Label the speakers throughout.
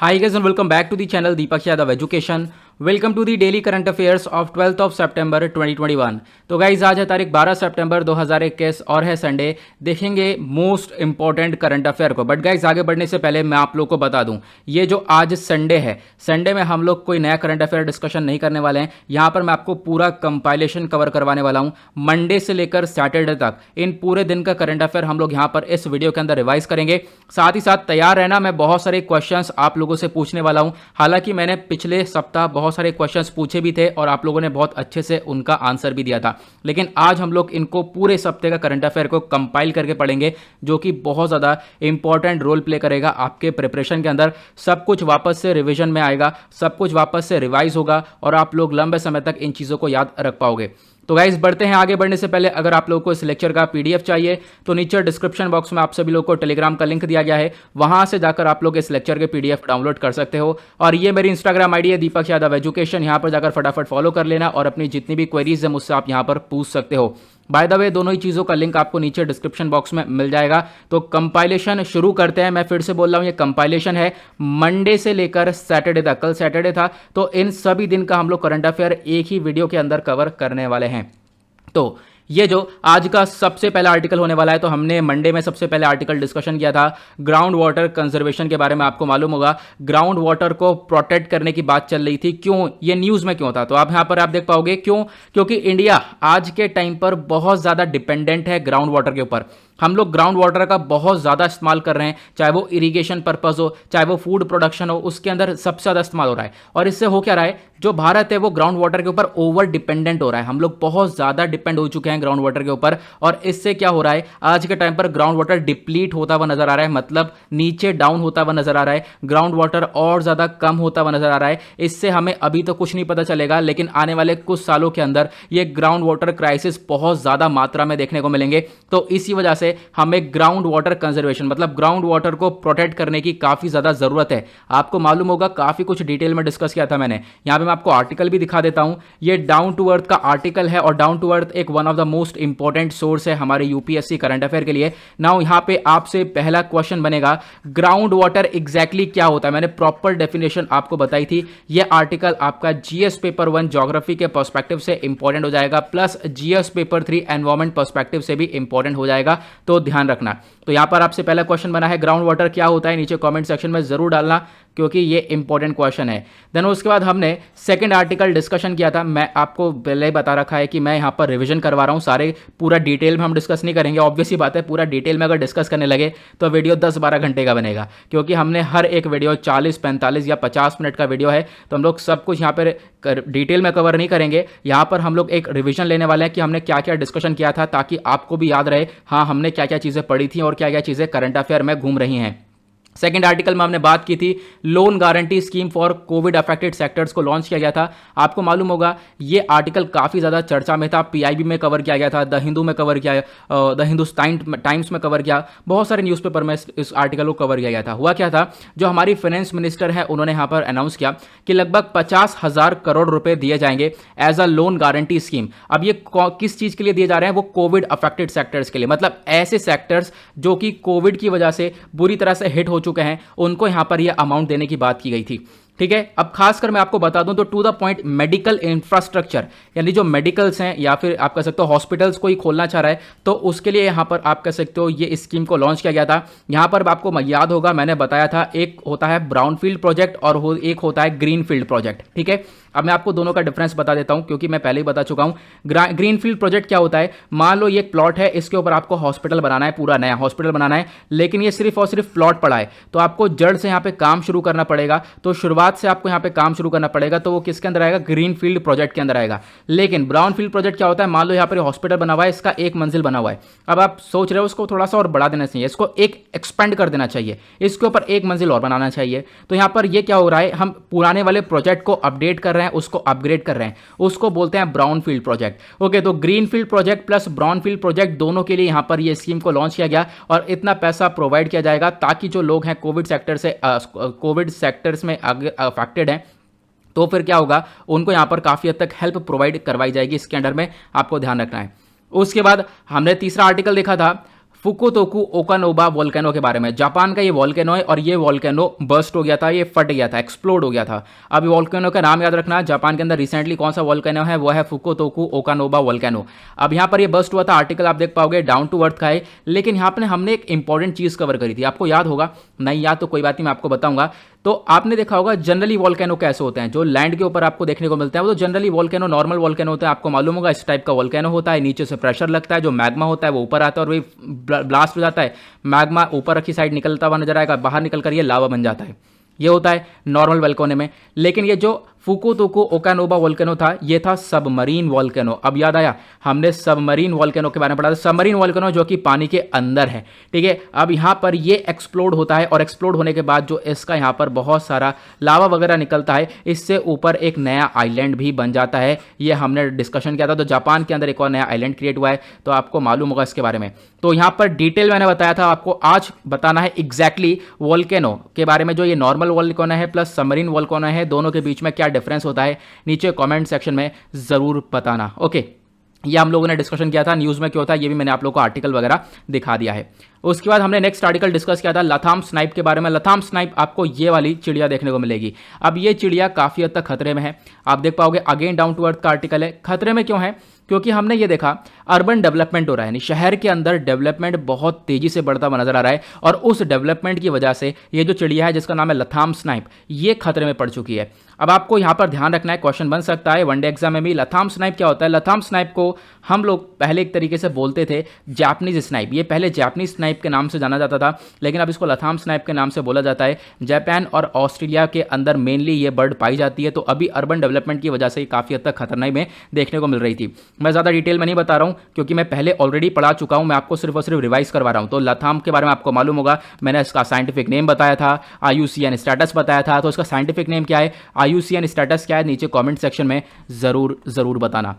Speaker 1: Hi guys and welcome back to the channel Deepak Yadav Education. Welcome to the daily current affairs of 12th of सितंबर 2021। तो guys आज है तारीख 12 सितंबर 2021 और है संडे। देखेंगे मोस्ट इंपॉर्टेंट करंट अफेयर को। बट गाइज आगे बढ़ने से पहले मैं आप लोग को बता दूं, ये जो आज संडे है, संडे में हम लोग कोई नया करंट अफेयर डिस्कशन नहीं करने वाले हैं। यहाँ पर मैं आपको पूरा कंपाइलेशन कवर करवाने वाला हूँ। मंडे से लेकर सैटरडे तक इन पूरे दिन का करंट अफेयर हम लोग यहाँ पर इस वीडियो के अंदर रिवाइज करेंगे। साथ ही साथ तैयार रहना, मैं बहुत सारे क्वेश्चन आप लोगों से पूछने वाला हूँ। हालांकि मैंने पिछले सप्ताह बहुत सारे क्वेश्चंस पूछे भी थे और आप लोगों ने बहुत अच्छे से उनका आंसर भी दिया था, लेकिन आज हम लोग इनको पूरे सप्ते का करंट अफेयर को कंपाइल करके पढ़ेंगे, जो कि बहुत ज़्यादा इंपॉर्टेंट रोल प्ले करेगा आपके प्रिपरेशन के अंदर। सब कुछ वापस से रिवीजन में आएगा, सब कुछ वापस से रिवाइज होगा और आप लोग लंबे समय तक इन चीज़ों को याद रख पाओगे। तो गाइस बढ़ते हैं। आगे बढ़ने से पहले अगर आप लोगों को इस लेक्चर का पीडीएफ चाहिए तो नीचे डिस्क्रिप्शन बॉक्स में आप सभी लोगों को टेलीग्राम का लिंक दिया गया है, वहां से जाकर आप लोग इस लेक्चर के पीडीएफ डाउनलोड कर सकते हो। और ये मेरी इंस्टाग्राम आईडी है दीपक यादव एजुकेशन, यहां पर जाकर फटाफट फॉलो कर लेना और अपनी जितनी भी क्वेरीज है मुझसे आप यहां पर पूछ सकते हो। बाय द वे दोनों ही चीज़ों का लिंक आपको नीचे डिस्क्रिप्शन बॉक्स में मिल जाएगा। तो कंपाइलेशन शुरू करते हैं। मैं फिर से बोल रहा हूँ, ये कंपाइलेशन है मंडे से लेकर सैटरडे तक। कल सैटरडे था तो इन सभी दिन का हम लोग करंट अफेयर एक ही वीडियो के अंदर कवर करने वाले हैं। तो ये जो आज का सबसे पहला आर्टिकल होने वाला है, तो हमने मंडे में सबसे पहले आर्टिकल डिस्कशन किया था ग्राउंड वाटर कंजर्वेशन के बारे में। आपको मालूम होगा ग्राउंड वाटर को प्रोटेक्ट करने की बात चल रही थी। क्यों, ये न्यूज़ में क्यों था, तो आप यहाँ पर आप देख पाओगे क्यों। क्योंकि इंडिया आज के टाइम पर बहुत ज़्यादा डिपेंडेंट है ग्राउंड वाटर के ऊपर। हम लोग ग्राउंड वाटर का बहुत ज़्यादा इस्तेमाल कर रहे हैं, चाहे वो इरिगेशन पर्पस हो, चाहे वो फूड प्रोडक्शन हो, उसके अंदर सबसे ज़्यादा इस्तेमाल हो रहा है। और इससे हो क्या रहा है, जो भारत है वो ग्राउंड वाटर के ऊपर ओवर डिपेंडेंट हो रहा है। हम लोग बहुत ज़्यादा डिपेंड हो चुके हैं ग्राउंड वाटर के ऊपर, और इससे क्या हो रहा है, आज के टाइम पर ग्राउंड वाटर डिप्लीट होता हुआ नजर आ रहा है, मतलब नीचे डाउन होता हुआ नजर आ रहा है। ग्राउंड वाटर और ज़्यादा कम होता हुआ नजर आ रहा है। इससे हमें अभी तो कुछ नहीं पता चलेगा, लेकिन आने वाले कुछ सालों के अंदर ये ग्राउंड वाटर क्राइसिस बहुत ज़्यादा मात्रा में देखने को मिलेंगे। तो इसी वजह से हमें ग्राउंड वाटर कंजर्वेशन, मतलब ग्राउंड वाटर को प्रोटेक्ट करने की काफ़ी ज़्यादा ज़रूरत है। आपको मालूम होगा काफ़ी कुछ डिटेल में डिस्कस किया था मैंने। यहाँ पे मैं आपको आर्टिकल भी दिखा देता हूँ। ये डाउन टू अर्थ का आर्टिकल है और डाउन टू अर्थ एक one of the most important source है हमारे यूपीएससी करंट अफेयर के लिए। नाउ यहाँ पे आपसे पहला क्वेश्चन बनेगा, ग्राउंड वाटर एग्जैक्टली क्या होता है। मैंने प्रॉपर डेफिनेशन आपको बताई थी। यह आर्टिकल आपका जीएस पेपर 1 ज्योग्राफी के पर्सपेक्टिव से इंपॉर्टेंट हो जाएगा, plus GS paper 3 environment perspective से भी इंपॉर्टेंट हो जाएगा, तो ध्यान रखना। तो यहां पर आपसे पहला क्वेश्चन बना है ग्राउंड वाटर क्या होता है, नीचे कमेंट सेक्शन में जरूर डालना, क्योंकि ये इंपॉर्टेंट क्वेश्चन है। देन उसके बाद हमने सेकंड आर्टिकल डिस्कशन किया था। मैं आपको पहले ही बता रखा है कि मैं यहां पर रिवीजन करवा रहा हूं, सारे पूरा डिटेल में हम डिस्कस नहीं करेंगे। ऑब्वियस ही बात है, पूरा डिटेल में अगर डिस्कस करने लगे तो वीडियो 10-12 घंटे का बनेगा, क्योंकि हमने हर एक वीडियो 40, 45 या 50 मिनट का वीडियो है, तो हम लोग सब कुछ यहाँ पर डिटेल में कवर नहीं करेंगे। यहाँ पर हम लोग एक रिवीजन लेने वाले हैं कि हमने क्या क्या डिस्कशन किया था, ताकि आपको भी याद रहे हाँ हमने क्या क्या चीज़ें पढ़ी थी और क्या क्या चीज़ें करंट अफेयर में घूम रही हैं। सेकेंड आर्टिकल में हमने बात की थी loan guarantee scheme for Covid affected sectors को लॉन्च किया गया था। आपको मालूम होगा ये आर्टिकल काफ़ी ज़्यादा चर्चा में था, पीआईबी में कवर किया गया था, द हिंदू में कवर किया, द हिंदुस्तान टाइम्स में कवर किया, बहुत सारे न्यूज़पेपर में इस आर्टिकल को कवर किया गया था। हुआ क्या था, जो हमारी फाइनेंस मिनिस्टर है उन्होंने यहाँ पर अनाउंस किया कि लगभग 50,000 करोड़ रुपए दिए जाएंगे as a loan guarantee scheme. अब ये किस चीज़ के लिए दिए जा रहे हैं, वो कोविड अफेक्टेड सेक्टर्स के लिए, मतलब ऐसे सेक्टर्स जो कि कोविड की वजह से बुरी तरह से हिट हो चुके हैं, उनको यहां पर यह अमाउंट देने की बात की गई थी। ठीक है, अब खासकर मैं आपको बता दूं तो to the point medical infrastructure, यानी जो मेडिकल्स हैं या फिर आप कह सकते हो हॉस्पिटल्स कोई खोलना चाह रहा है, तो उसके लिए यहां पर आप कह सकते हो ये स्कीम को लॉन्च किया गया था। यहां पर आपको याद होगा मैंने बताया था एक होता है ब्राउनफील्ड प्रोजेक्ट और एक होता है ग्रीनफील्ड प्रोजेक्ट। ठीक है, अब मैं आपको दोनों का डिफरेंस बता देता हूं, क्योंकि मैं पहले ही बता चुका हूं। ग्रीनफील्ड प्रोजेक्ट क्या होता है, मान लो ये एक प्लॉट है, इसके ऊपर आपको हॉस्पिटल बनाना है, पूरा नया हॉस्पिटल बनाना है, लेकिन ये सिर्फ और सिर्फ प्लॉट पड़ा है, तो आपको जड़ से यहाँ पे काम शुरू करना पड़ेगा। तो शुरुआत से आपको यहाँ पे काम शुरू करना पड़ेगा, तो वो किसके अंदर आएगा, ग्रीनफील्ड प्रोजेक्ट के अंदर आएगा। लेकिन ब्राउनफील्ड प्रोजेक्ट क्या होता है, मान लो यहाँ पर हॉस्पिटल बना हुआ है, इसका एक मंजिल बना हुआ है, अब आप सोच रहे हो उसको थोड़ा सा और बढ़ा देना चाहिए, इसको एक एक्सपेंड कर देना चाहिए, इसके ऊपर एक मंजिल और बनाना चाहिए। तो यहाँ पर ये क्या हो रहा है, हम पुराने वाले प्रोजेक्ट को अपडेट कर रहे हैं, उसको अपग्रेड कर रहे हैं, उसको बोलते हैं ब्राउनफील्ड प्रोजेक्ट। ओके, तो greenfield project plus brownfield project दोनों के लिए यहां पर ये स्कीम को लॉन्च किया गया और इतना पैसा प्रोवाइड किया जाएगा ताकि जो लोग हैं कोविड सेक्टर्स में अफेक्टेड हैं, तो फिर क्या होगा, उनको यहां पर काफी हद तक हेल्प प्रोवाइड करवाई जाएगी। इसके अंडर में आपको ध्यान रखना है। उसके बाद हमने तीसरा आर्टिकल देखा था फुकुतोकु ओकानोबा वोल्केनो के बारे में। जापान का ये वोल्केनो है और ये वोल्केनो बर्स्ट हो गया था, ये फट गया था, एक्सप्लोड हो गया था। अब वोल्केनो का नाम याद रखना, जापान के अंदर रिसेंटली कौन सा वोल्केनो है, वो है फुकुतोकु ओकानोबा वोल्केनो। अब यहाँ पर ये बर्स्ट हुआ था, आर्टिकल आप देख पाओगे, डाउन टू अर्थ का है। लेकिन यहाँ पर हमने एक इंपॉर्टेंट चीज़ कवर करी थी, आपको याद होगा, नहीं याद तो कोई बात नहीं, मैं आपको बताऊंगा। तो आपने देखा होगा जनरली वोल्केनो कैसे होते हैं, जो लैंड के ऊपर आपको देखने को मिलते हैं वो तो जनरली वोल्केनो नॉर्मल वोल्केनो होता है, आपको मालूम होगा इस टाइप का वोल्केनो होता है। नीचे से प्रेशर लगता है, जो मैग्मा होता है वो ऊपर आता है और वही ब्लास्ट हो जाता है, मैग्मा ऊपर की साइड निकलता हुआ नजर आएगा, बाहर निकल कर ये लावा बन जाता है। ये होता है नॉर्मल वोल्केनो में। लेकिन ये जो फुकुतोकु ओकानोबा वोल्केनो था, ये था सबमरीन वोल्केनो। अब याद आया, हमने सबमरीन वोल्केनो के बारे में पढ़ा था, सबमरीन वोल्केनो जो कि पानी के अंदर है, ठीक है। अब यहाँ पर ये एक्सप्लोड होता है और एक्सप्लोड होने के बाद जो इसका यहाँ पर बहुत सारा लावा वगैरह निकलता है, इससे ऊपर एक नया आइलैंड भी बन जाता है। ये हमने डिस्कशन किया था। तो जापान के अंदर एक और नया आइलैंड क्रिएट हुआ है, तो आपको मालूम होगा इसके बारे में। तो यहाँ पर डिटेल मैंने बताया था, आपको आज बताना है एग्जैक्टली वोल्केनो के बारे में, जो ये नॉर्मल वोल्केनो है प्लस सबमरीन वोल्केनो है, दोनों के बीच में क्या डिफरेंस होता है, नीचे कमेंट सेक्शन में जरूर बताना। ओके, ये हम लोगों ने डिस्कशन किया था, न्यूज़ में क्या होता है ये भी मैंने आप लोगों को आर्टिकल वगैरह दिखा दिया है। उसके बाद हमने नेक्स्ट आर्टिकल डिस्कस किया था लथाम स्नाइप के बारे में। लथाम स्नाइप आपको ये वाली चिड़िया देखने को मिलेगी। अब ये चिड़िया काफ़ी हद तक खतरे में है, आप देख पाओगे, अगेन डाउन टू अर्थ का आर्टिकल है। खतरे में क्यों है, क्योंकि हमने ये देखा अर्बन डेवलपमेंट हो रहा है, यानी शहर के अंदर डेवलपमेंट बहुत तेजी से बढ़ता हुआ नजर आ रहा है, और उस डेवलपमेंट की वजह से ये जो चिड़िया है जिसका नाम है लथाम स्नाइप, ये खतरे में पड़ चुकी है। अब आपको यहाँ पर ध्यान रखना है, क्वेश्चन बन सकता है वनडे एग्जाम में भी, लथाम स्नाइप क्या होता है। लथाम स्नाइप को हम लोग पहले एक तरीके से बोलते थे जापानीज स्नाइप, ये पहले जापानीज स्नाइप के नाम से जाना जाता था, लेकिन अब इसको लथाम स्नाइप के नाम से बोला जाता है। जापान और ऑस्ट्रेलिया के अंदर मेनली ये बर्ड पाई जाती है, तो अभी अर्बन डेवलपमेंट की वजह से काफ़ी हद तक खतरनाक में देखने को मिल रही थी। मैं ज़्यादा डिटेल में नहीं बता रहा हूँ क्योंकि मैं पहले ऑलरेडी पढ़ा चुका हूँ, मैं आपको सिर्फ और सिर्फ रिवाइज करवा रहा हूँ। तो लथाम के बारे में आपको मालूम होगा, मैंने इसका साइंटिफिक नेम बताया था, IUCN स्टेटस बताया था। तो इसका साइंटिफिक नेम क्या है, IUCN स्टेटस क्या है, नीचे कमेंट सेक्शन में जरूर बताना।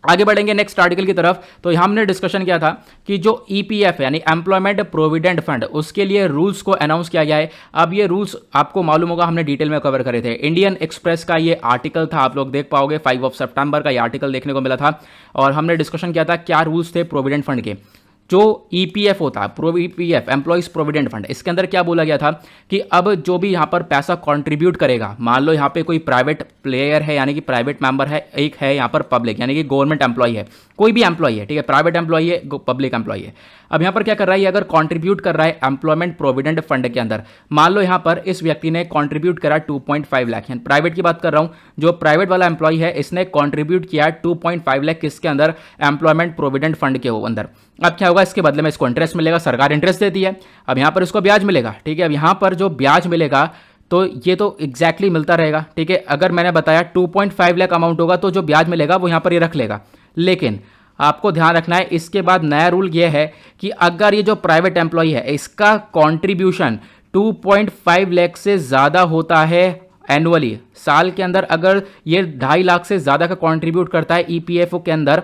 Speaker 1: आगे बढ़ेंगे नेक्स्ट आर्टिकल की तरफ। तो हमने डिस्कशन किया था कि जो EPF यानी एम्प्लॉयमेंट प्रोविडेंट फंड, उसके लिए रूल्स को अनाउंस किया गया है। अब ये रूल्स आपको मालूम होगा, हमने डिटेल में कवर करे थे। इंडियन एक्सप्रेस का ये आर्टिकल था, आप लोग देख पाओगे, 5 सितंबर का ये आर्टिकल देखने को मिला था, और हमने डिस्कशन किया था क्या रूल्स थे प्रोविडेंट फंड के। जो EPF होता है, EPF एम्प्लॉइज प्रोविडेंट फंड, इसके अंदर क्या बोला गया था कि अब जो भी यहाँ पर पैसा कंट्रीब्यूट करेगा, मान लो यहाँ पे कोई प्राइवेट प्लेयर है यानी कि प्राइवेट मेंबर है, एक है यहाँ पर पब्लिक यानी कि गवर्नमेंट एम्प्लॉय है, कोई भी एम्प्लॉय है, ठीक है, प्राइवेट एम्प्लॉय है, पब्लिक एम्प्लॉय है। अब यहाँ पर क्या कर रहा है, अगर कंट्रीब्यूट कर रहा है एम्प्लॉयमेंट प्रोविडेंट फंड के अंदर, मान लो यहाँ पर इस व्यक्ति ने कंट्रीब्यूट करा 2.5 लाख, प्राइवेट की बात कर रहा हूँ, जो प्राइवेट वाला एम्प्लॉय है इसने कंट्रीब्यूट किया 2.5 लाख किसके अंदर, एम्प्लॉयमेंट प्रोविडेंट फंड के अंदर। अब क्या होगा, इसके बदले में इसको इंटरेस्ट मिलेगा, सरकार इंटरेस्ट देती है, अब यहाँ पर इसको ब्याज मिलेगा, ठीक है। अब यहाँ पर जो ब्याज मिलेगा तो ये तो एग्जैक्टली मिलता रहेगा, ठीक है। अगर मैंने बताया 2.5 लाख अमाउंट होगा तो जो ब्याज मिलेगा वो यहाँ पर ये रख लेगा। लेकिन आपको ध्यान रखना है, इसके बाद नया रूल ये है कि अगर ये जो प्राइवेट एम्प्लॉय है इसका कॉन्ट्रीब्यूशन 2.5 लाख से ज़्यादा होता है एनुअली, साल के अंदर अगर ये 2.5 लाख से ज़्यादा का कॉन्ट्रीब्यूट करता है EPFO के अंदर,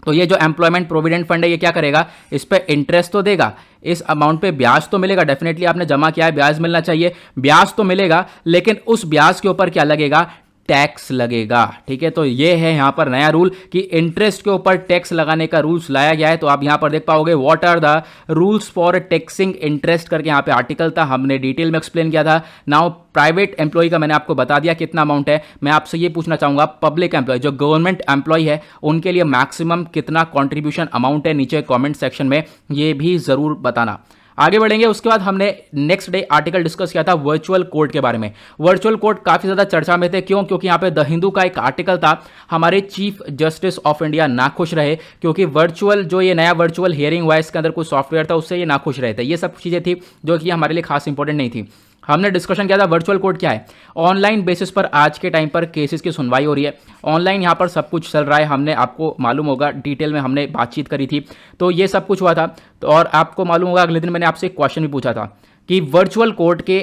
Speaker 1: तो ये जो एम्प्लॉयमेंट प्रोविडेंट फंड है ये क्या करेगा, इस पे इंटरेस्ट तो देगा, इस अमाउंट पे ब्याज तो मिलेगा, डेफिनेटली आपने जमा किया है ब्याज मिलना चाहिए, ब्याज तो मिलेगा, लेकिन उस ब्याज के ऊपर क्या लगेगा, टैक्स लगेगा, ठीक है। तो ये है यहाँ पर नया रूल कि इंटरेस्ट के ऊपर टैक्स लगाने का रूल्स लाया गया है। तो आप यहाँ पर देख पाओगे what are the rules for taxing interest करके यहाँ पे आर्टिकल था, हमने डिटेल में एक्सप्लेन किया था। नाउ प्राइवेट एम्प्लॉय का मैंने आपको बता दिया कितना अमाउंट है। मैं आपसे ये पूछना चाहूंगा, पब्लिक एम्प्लॉय जो गवर्नमेंट एम्प्लॉय है उनके लिए मैक्सिमम कितना कॉन्ट्रीब्यूशन अमाउंट है, नीचे कॉमेंट सेक्शन में ये भी जरूर बताना। आगे बढ़ेंगे, उसके बाद हमने नेक्स्ट डे आर्टिकल डिस्कस किया था वर्चुअल कोर्ट के बारे में। वर्चुअल कोर्ट काफी ज्यादा चर्चा में थे, क्यों, क्योंकि यहाँ पे द हिंदू का एक आर्टिकल था, हमारे चीफ जस्टिस ऑफ इंडिया नाखुश रहे क्योंकि वर्चुअल जो ये नया वर्चुअल हियरिंग हुआ इसके अंदर कुछ सॉफ्टवेयर था उससे ये नाखुश रहे थे। ये सब चीजें थी जो कि हमारे लिए खास इंपॉर्टेंट नहीं थी। हमने डिस्कशन किया था वर्चुअल कोर्ट क्या है, ऑनलाइन बेसिस पर आज के टाइम पर केसेस की सुनवाई हो रही है, ऑनलाइन यहाँ पर सब कुछ चल रहा है, हमने आपको मालूम होगा डिटेल में हमने बातचीत करी थी, तो ये सब कुछ हुआ था। तो और आपको मालूम होगा अगले दिन मैंने आपसे एक क्वेश्चन भी पूछा था कि वर्चुअल कोर्ट के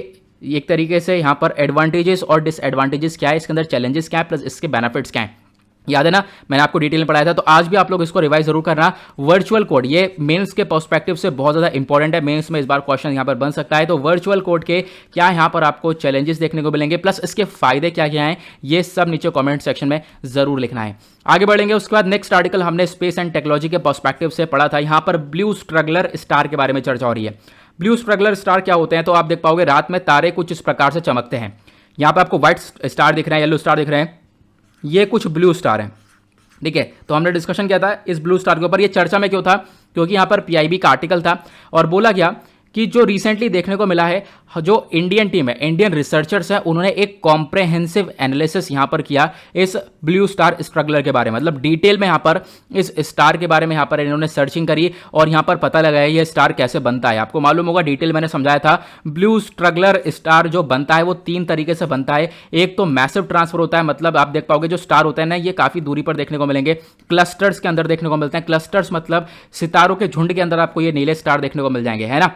Speaker 1: एक तरीके से यहाँ पर एडवांटेजेस और डिसएडवांटेजेस क्या है, इसके अंदर चैलेंजेस क्या है प्लस इसके बेनिफिट्स क्या है। याद है ना, मैंने आपको डिटेल में पढ़ाया था। तो आज भी आप लोग इसको रिवाइज जरूर करना। वर्चुअल कोड ये मेंस के पर्सपेक्टिव से बहुत ज़्यादा इंपॉर्टेंट है, मेंस में इस बार क्वेश्चन यहाँ पर बन सकता है। तो वर्चुअल कोड के क्या यहाँ पर आपको चैलेंजेस देखने को मिलेंगे, प्लस इसके फायदे क्या क्या हैं, ये सब नीचे कॉमेंट सेक्शन में जरूर लिखना है। आगे बढ़ेंगे। उसके बाद नेक्स्ट आर्टिकल हमने स्पेस एंड टेक्नोलॉजी के पर्सपेक्टिव से पढ़ा था। यहाँ पर ब्लू स्ट्रगलर स्टार के बारे में चर्चा हो रही है। ब्लू स्ट्रगलर स्टार क्या होते हैं, तो आप देख पाओगे रात में तारे कुछ इस प्रकार से चमकते हैं। यहाँ पर आपको व्हाइट स्टार दिख रहे हैं, येलो स्टार दिख रहे हैं, ये कुछ ब्लू स्टार हैं। ठीक है, तो हमने डिस्कशन किया था इस ब्लू स्टार के ऊपर। ये चर्चा में क्यों था, क्योंकि यहाँ पर पीआईबी का आर्टिकल था और बोला गया कि जो रिसेंटली देखने को मिला है, जो इंडियन टीम है, इंडियन रिसर्चर्स है, उन्होंने एक कॉम्प्रहेंसिव एनालिसिस यहाँ पर किया इस ब्लू स्टार स्ट्रगलर के बारे में। मतलब डिटेल में यहाँ पर इस स्टार के बारे में यहाँ पर इन्होंने सर्चिंग करी और यहाँ पर पता लगाया ये स्टार कैसे बनता है। आपको मालूम होगा, डिटेल मैंने समझाया था। ब्लू स्ट्रगलर स्टार जो बनता है वो 3 तरीके से बनता है। एक तो मैसिव ट्रांसफर होता है, मतलब आप देख पाओगे जो स्टार होते हैं ना, ये काफी दूरी पर देखने को मिलेंगे, क्लस्टर्स के अंदर देखने को मिलते हैं। क्लस्टर्स मतलब सितारों के झुंड के अंदर आपको ये नीले स्टार देखने को मिल जाएंगे, है ना।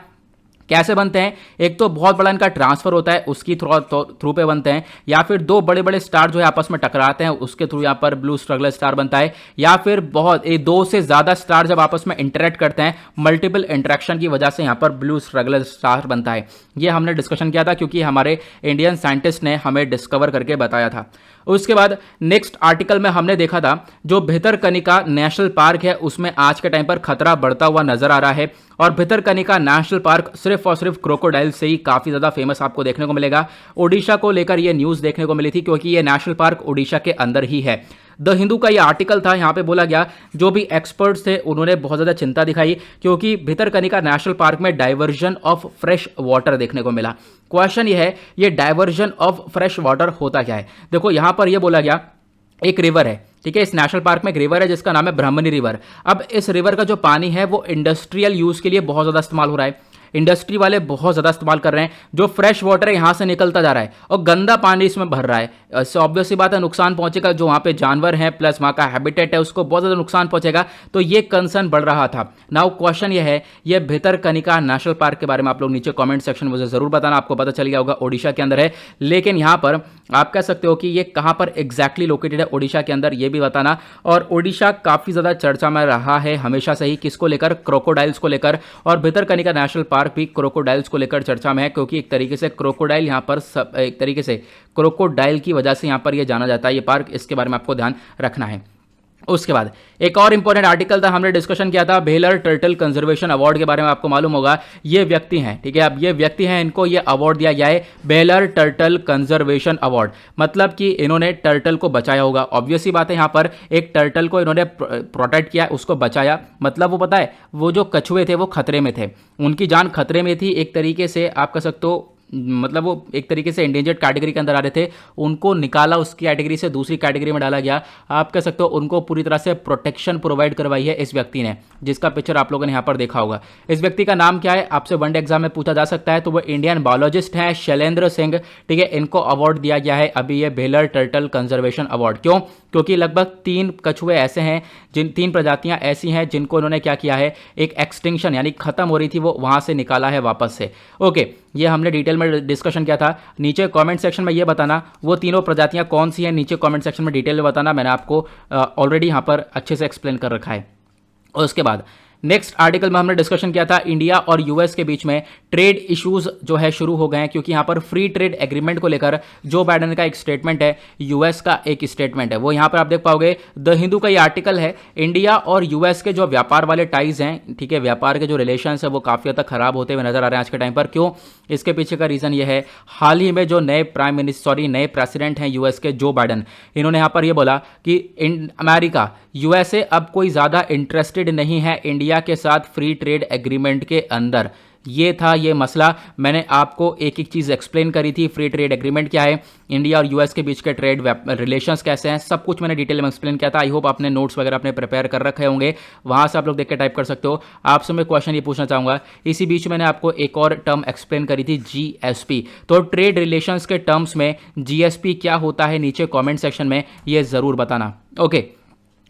Speaker 1: कैसे बनते हैं, एक तो बहुत बड़ा इनका ट्रांसफर होता है, उसकी थ्रू पे बनते हैं, या फिर 2 बड़े बड़े स्टार जो है आपस में टकराते हैं, उसके थ्रू यहाँ पर ब्लू स्ट्रगलर स्टार बनता है, या फिर बहुत 2 से ज्यादा स्टार जब आपस में इंटरेक्ट करते हैं, मल्टीपल इंटरेक्शन की वजह से यहाँ पर ब्लू स्ट्रगलर स्टार बनता है। ये हमने डिस्कशन किया था क्योंकि हमारे इंडियन साइंटिस्ट ने हमें डिस्कवर करके बताया था। उसके बाद नेक्स्ट आर्टिकल में हमने देखा था जो भितरकनिका नेशनल पार्क है, उसमें आज के टाइम पर खतरा बढ़ता हुआ नजर आ रहा है। और भितरकनिका नेशनल पार्क सिर्फ और सिर्फ क्रोकोडाइल से ही काफी ज्यादा फेमस आपको देखने को मिलेगा। ओडिशा को लेकर यह न्यूज देखने को मिली थी क्योंकि यह नेशनल पार्क ओडिशा के अंदर ही है। द हिंदू का यह आर्टिकल था, यहां पे बोला गया जो भी एक्सपर्ट्स थे उन्होंने बहुत ज्यादा चिंता दिखाई क्योंकि भितरकनिका नेशनल पार्क में डाइवर्जन ऑफ फ्रेश वाटर देखने को मिला। क्वेश्चन यह है, ये डाइवर्जन ऑफ फ्रेश वाटर होता क्या है। देखो यहां पर यह बोला गया एक रिवर है, ठीक है, इस नेशनल पार्क में एक रिवर है जिसका नाम है ब्राह्मणी रिवर। अब इस रिवर का जो पानी है वो इंडस्ट्रियल यूज के लिए बहुत ज्यादा इस्तेमाल हो रहा है, इंडस्ट्री वाले बहुत ज़्यादा इस्तेमाल कर रहे हैं। जो फ्रेश वाटर है यहाँ से निकलता जा रहा है और गंदा पानी इसमें भर रहा है। इससे ऑब्वियस सी बात है नुकसान पहुंचेगा, जो वहाँ पे जानवर हैं प्लस वहाँ का हैबिटेट है उसको बहुत ज़्यादा नुकसान पहुंचेगा। तो ये कंसर्न बढ़ रहा था। नाउ क्वेश्चन ये है, ये भितरकनिका नेशनल पार्क के बारे में आप लोग नीचे कॉमेंट सेक्शन में मुझे ज़रूर बताना। आपको पता चल गया होगा ओडिशा के अंदर है, लेकिन यहाँ पर आप कह सकते हो कि ये कहाँ पर एग्जैक्टली लोकेटेड है ओडिशा के अंदर, ये भी बताना। और ओडिशा काफ़ी ज़्यादा चर्चा में रहा है हमेशा से ही, किसको लेकर, क्रोकोडाइल्स को लेकर। और भितरकनिका नेशनल पार्क भी क्रोकोडाइल्स को लेकर चर्चा में है क्योंकि एक तरीके से क्रोकोडाइल यहाँ पर एक तरीके से क्रोकोडाइल की वजह से यहाँ पर यह जाना जाता है ये पार्क। इसके बारे में आपको ध्यान रखना है। उसके बाद एक और इंपॉर्टेंट आर्टिकल था, हमने डिस्कशन किया था भेलर टर्टल कंजर्वेशन अवार्ड के बारे में। आपको मालूम होगा ये व्यक्ति हैं, ठीक है, अब ये व्यक्ति हैं, इनको ये अवार्ड दिया गया है भेलर टर्टल कंजर्वेशन अवार्ड। मतलब कि इन्होंने टर्टल को बचाया होगा। ऑब्वियस ही बात है, यहाँ पर एक टर्टल को इन्होंने प्रोटेक्ट किया, उसको बचाया। मतलब वो पता है, वो जो कछुए थे वो खतरे में थे, उनकी जान खतरे में थी। एक तरीके से आप कह सकते हो, मतलब वो एक तरीके से एंडेंजर्ड कैटेगरी के अंदर आ रहे थे, उनको निकाला, उसकी कैटेगरी से दूसरी कैटेगरी में डाला गया। आप कह सकते हो उनको पूरी तरह से प्रोटेक्शन प्रोवाइड करवाई है इस व्यक्ति ने, जिसका पिक्चर आप लोगों ने यहाँ पर देखा होगा। इस व्यक्ति का नाम क्या है, आपसे वनडे एग्जाम में पूछा जा सकता है। तो वो इंडियन बायोलॉजिस्ट हैं शैलेंद्र सिंह, ठीक है, इनको अवार्ड दिया गया है अभी ये भेलर टर्टल कंजर्वेशन अवार्ड। क्यों? क्योंकि लगभग 3 कछुए ऐसे हैं, 3 प्रजातियां ऐसी हैं जिनको इन्होंने क्या किया है, एक एक्सटिंक्शन यानी खत्म हो रही थी वो वहां से निकाला है वापस से। ओके, ये हमने डिटेल में डिस्कशन किया था। नीचे कमेंट सेक्शन में ये बताना वो तीनों प्रजातियां कौन सी हैं, नीचे कमेंट सेक्शन में डिटेल में बताना। मैंने आपको ऑलरेडी यहाँ पर अच्छे से एक्सप्लेन कर रखा है। और उसके बाद नेक्स्ट आर्टिकल में हमने डिस्कशन किया था इंडिया और यूएस के बीच में ट्रेड इश्यूज जो है शुरू हो गए हैं, क्योंकि यहां पर फ्री ट्रेड एग्रीमेंट को लेकर जो बाइडेन का एक स्टेटमेंट है, यूएस का एक स्टेटमेंट है, वो यहां पर आप देख पाओगे। द हिंदू का ये आर्टिकल है, इंडिया और यूएस के जो व्यापार वाले टाइज हैं, ठीक है, व्यापार के जो रिलेशन है वो काफी हद तक खराब होते हुए नजर आ रहे हैं आज के टाइम पर। क्यों? इसके पीछे का रीजन ये है, हाल ही में जो नए नए प्रेसिडेंट हैं यूएस के, जो बाइडेन, इन्होंने यहां पर यह बोला कि अमेरिका, यूएसए अब कोई ज्यादा इंटरेस्टेड नहीं है इंडिया के साथ फ्री ट्रेड एग्रीमेंट के अंदर। ये था ये मसला। मैंने आपको एक एक चीज़ एक्सप्लेन करी थी, फ्री ट्रेड एग्रीमेंट क्या है, इंडिया और यूएस के बीच के ट्रेड रिलेशंस कैसे हैं, सब कुछ मैंने डिटेल में एक्सप्लेन किया था। आई होप आपने नोट्स वगैरह अपने प्रिपेयर कर रखे होंगे, वहाँ से आप लोग देख के टाइप कर सकते हो। आपसे मैं क्वेश्चन ये पूछना चाहूँगा, इसी बीच मैंने आपको एक और टर्म एक्सप्लेन करी थी, जीएसपी। तो ट्रेड रिलेशंस के टर्म्स में जीएसपी क्या होता है, नीचे कॉमेंट सेक्शन में ये ज़रूर बताना। ओके,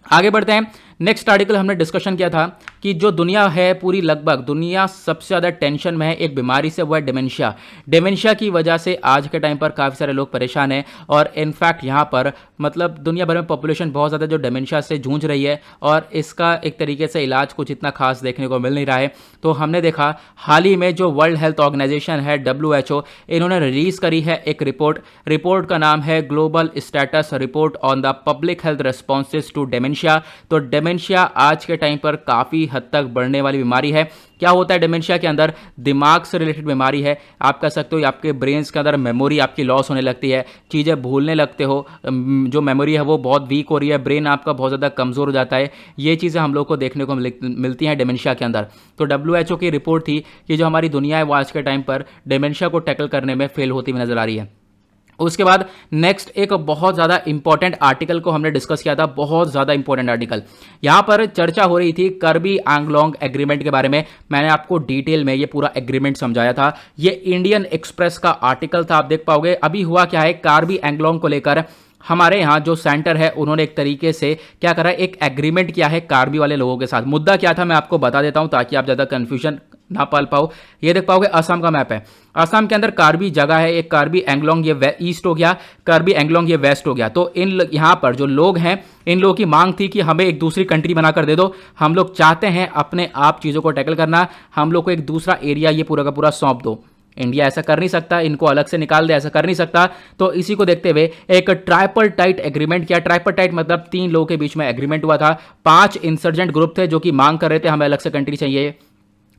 Speaker 1: आगे बढ़ते हैं। नेक्स्ट आर्टिकल हमने डिस्कशन किया था कि जो दुनिया है पूरी, लगभग दुनिया सबसे ज़्यादा टेंशन में है एक बीमारी से, वो है डिमेंशिया। डिमेंशिया की वजह से आज के टाइम पर काफ़ी सारे लोग परेशान हैं और इनफैक्ट यहाँ पर मतलब दुनिया भर में पॉपुलेशन बहुत ज़्यादा जो डिमेंशिया से जूझ रही है और इसका एक तरीके से इलाज कुछ इतना खास देखने को मिल नहीं रहा है। तो हमने देखा हाल ही में जो वर्ल्ड हेल्थ ऑर्गेनाइजेशन है WHO, इन्होंने रिलीज करी है एक रिपोर्ट का नाम है global status report on the public health responses to dementia. तो डिमेंशिया आज के टाइम पर काफ़ी हद तक बढ़ने वाली बीमारी है। क्या होता है डिमेंशिया के अंदर? दिमाग से रिलेटेड बीमारी है। आप कह सकते हो आपके ब्रेन्स के अंदर मेमोरी आपकी लॉस होने लगती है, चीज़ें भूलने लगते हो, जो मेमोरी है वो बहुत वीक हो रही है, ब्रेन आपका बहुत ज़्यादा कमज़ोर हो जाता है। ये चीज़ें हम लोग को देखने को मिलती हैं डिमेंशिया के अंदर। तो WHO की रिपोर्ट थी कि जो हमारी दुनिया है वो आज के टाइम पर डिमेंशिया को टैकल करने में फेल होती हुई नजर आ रही है। उसके बाद नेक्स्ट एक बहुत ज़्यादा इंपॉर्टेंट आर्टिकल को हमने डिस्कस किया था, बहुत ज़्यादा इंपॉर्टेंट आर्टिकल। यहां पर चर्चा हो रही थी कार्बी एंगलोंग एग्रीमेंट के बारे में। मैंने आपको डिटेल में ये पूरा एग्रीमेंट समझाया था। ये इंडियन एक्सप्रेस का आर्टिकल था, आप देख पाओगे। अभी हुआ क्या है, कार्बी एंगलोंग को लेकर हमारे यहाँ जो सेंटर है उन्होंने एक तरीके से क्या करा, एक एग्रीमेंट किया है कार्बी वाले लोगों के साथ। मुद्दा क्या था मैं आपको बता देता हूं ताकि आप ज़्यादा कंफ्यूजन ना पाल पाओ। ये देख पाओगे असम का मैप है। असम के अंदर कार्बी जगह है, एक कार्बी एंगलोंग ये ईस्ट हो गया, कार्बी एंगलोंग ये वेस्ट हो गया। तो इन यहाँ पर जो लोग हैं, इन लोगों की मांग थी कि हमें एक दूसरी कंट्री बनाकर दे दो। हम लोग चाहते हैं अपने आप चीज़ों को टैकल करना, हम लोग को एक दूसरा एरिया ये पूरा का पूरा सौंप दो। इंडिया ऐसा कर नहीं सकता, इनको अलग से निकाल दे, ऐसा कर नहीं सकता। तो इसी को देखते हुए एक ट्राइपरटाइट एग्रीमेंट किया। ट्राइपरटाइट मतलब 3 लोगों के बीच में एग्रीमेंट हुआ था। 5 इंसर्जेंट ग्रुप थे जो कि मांग कर रहे थे हमें अलग से कंट्री चाहिए,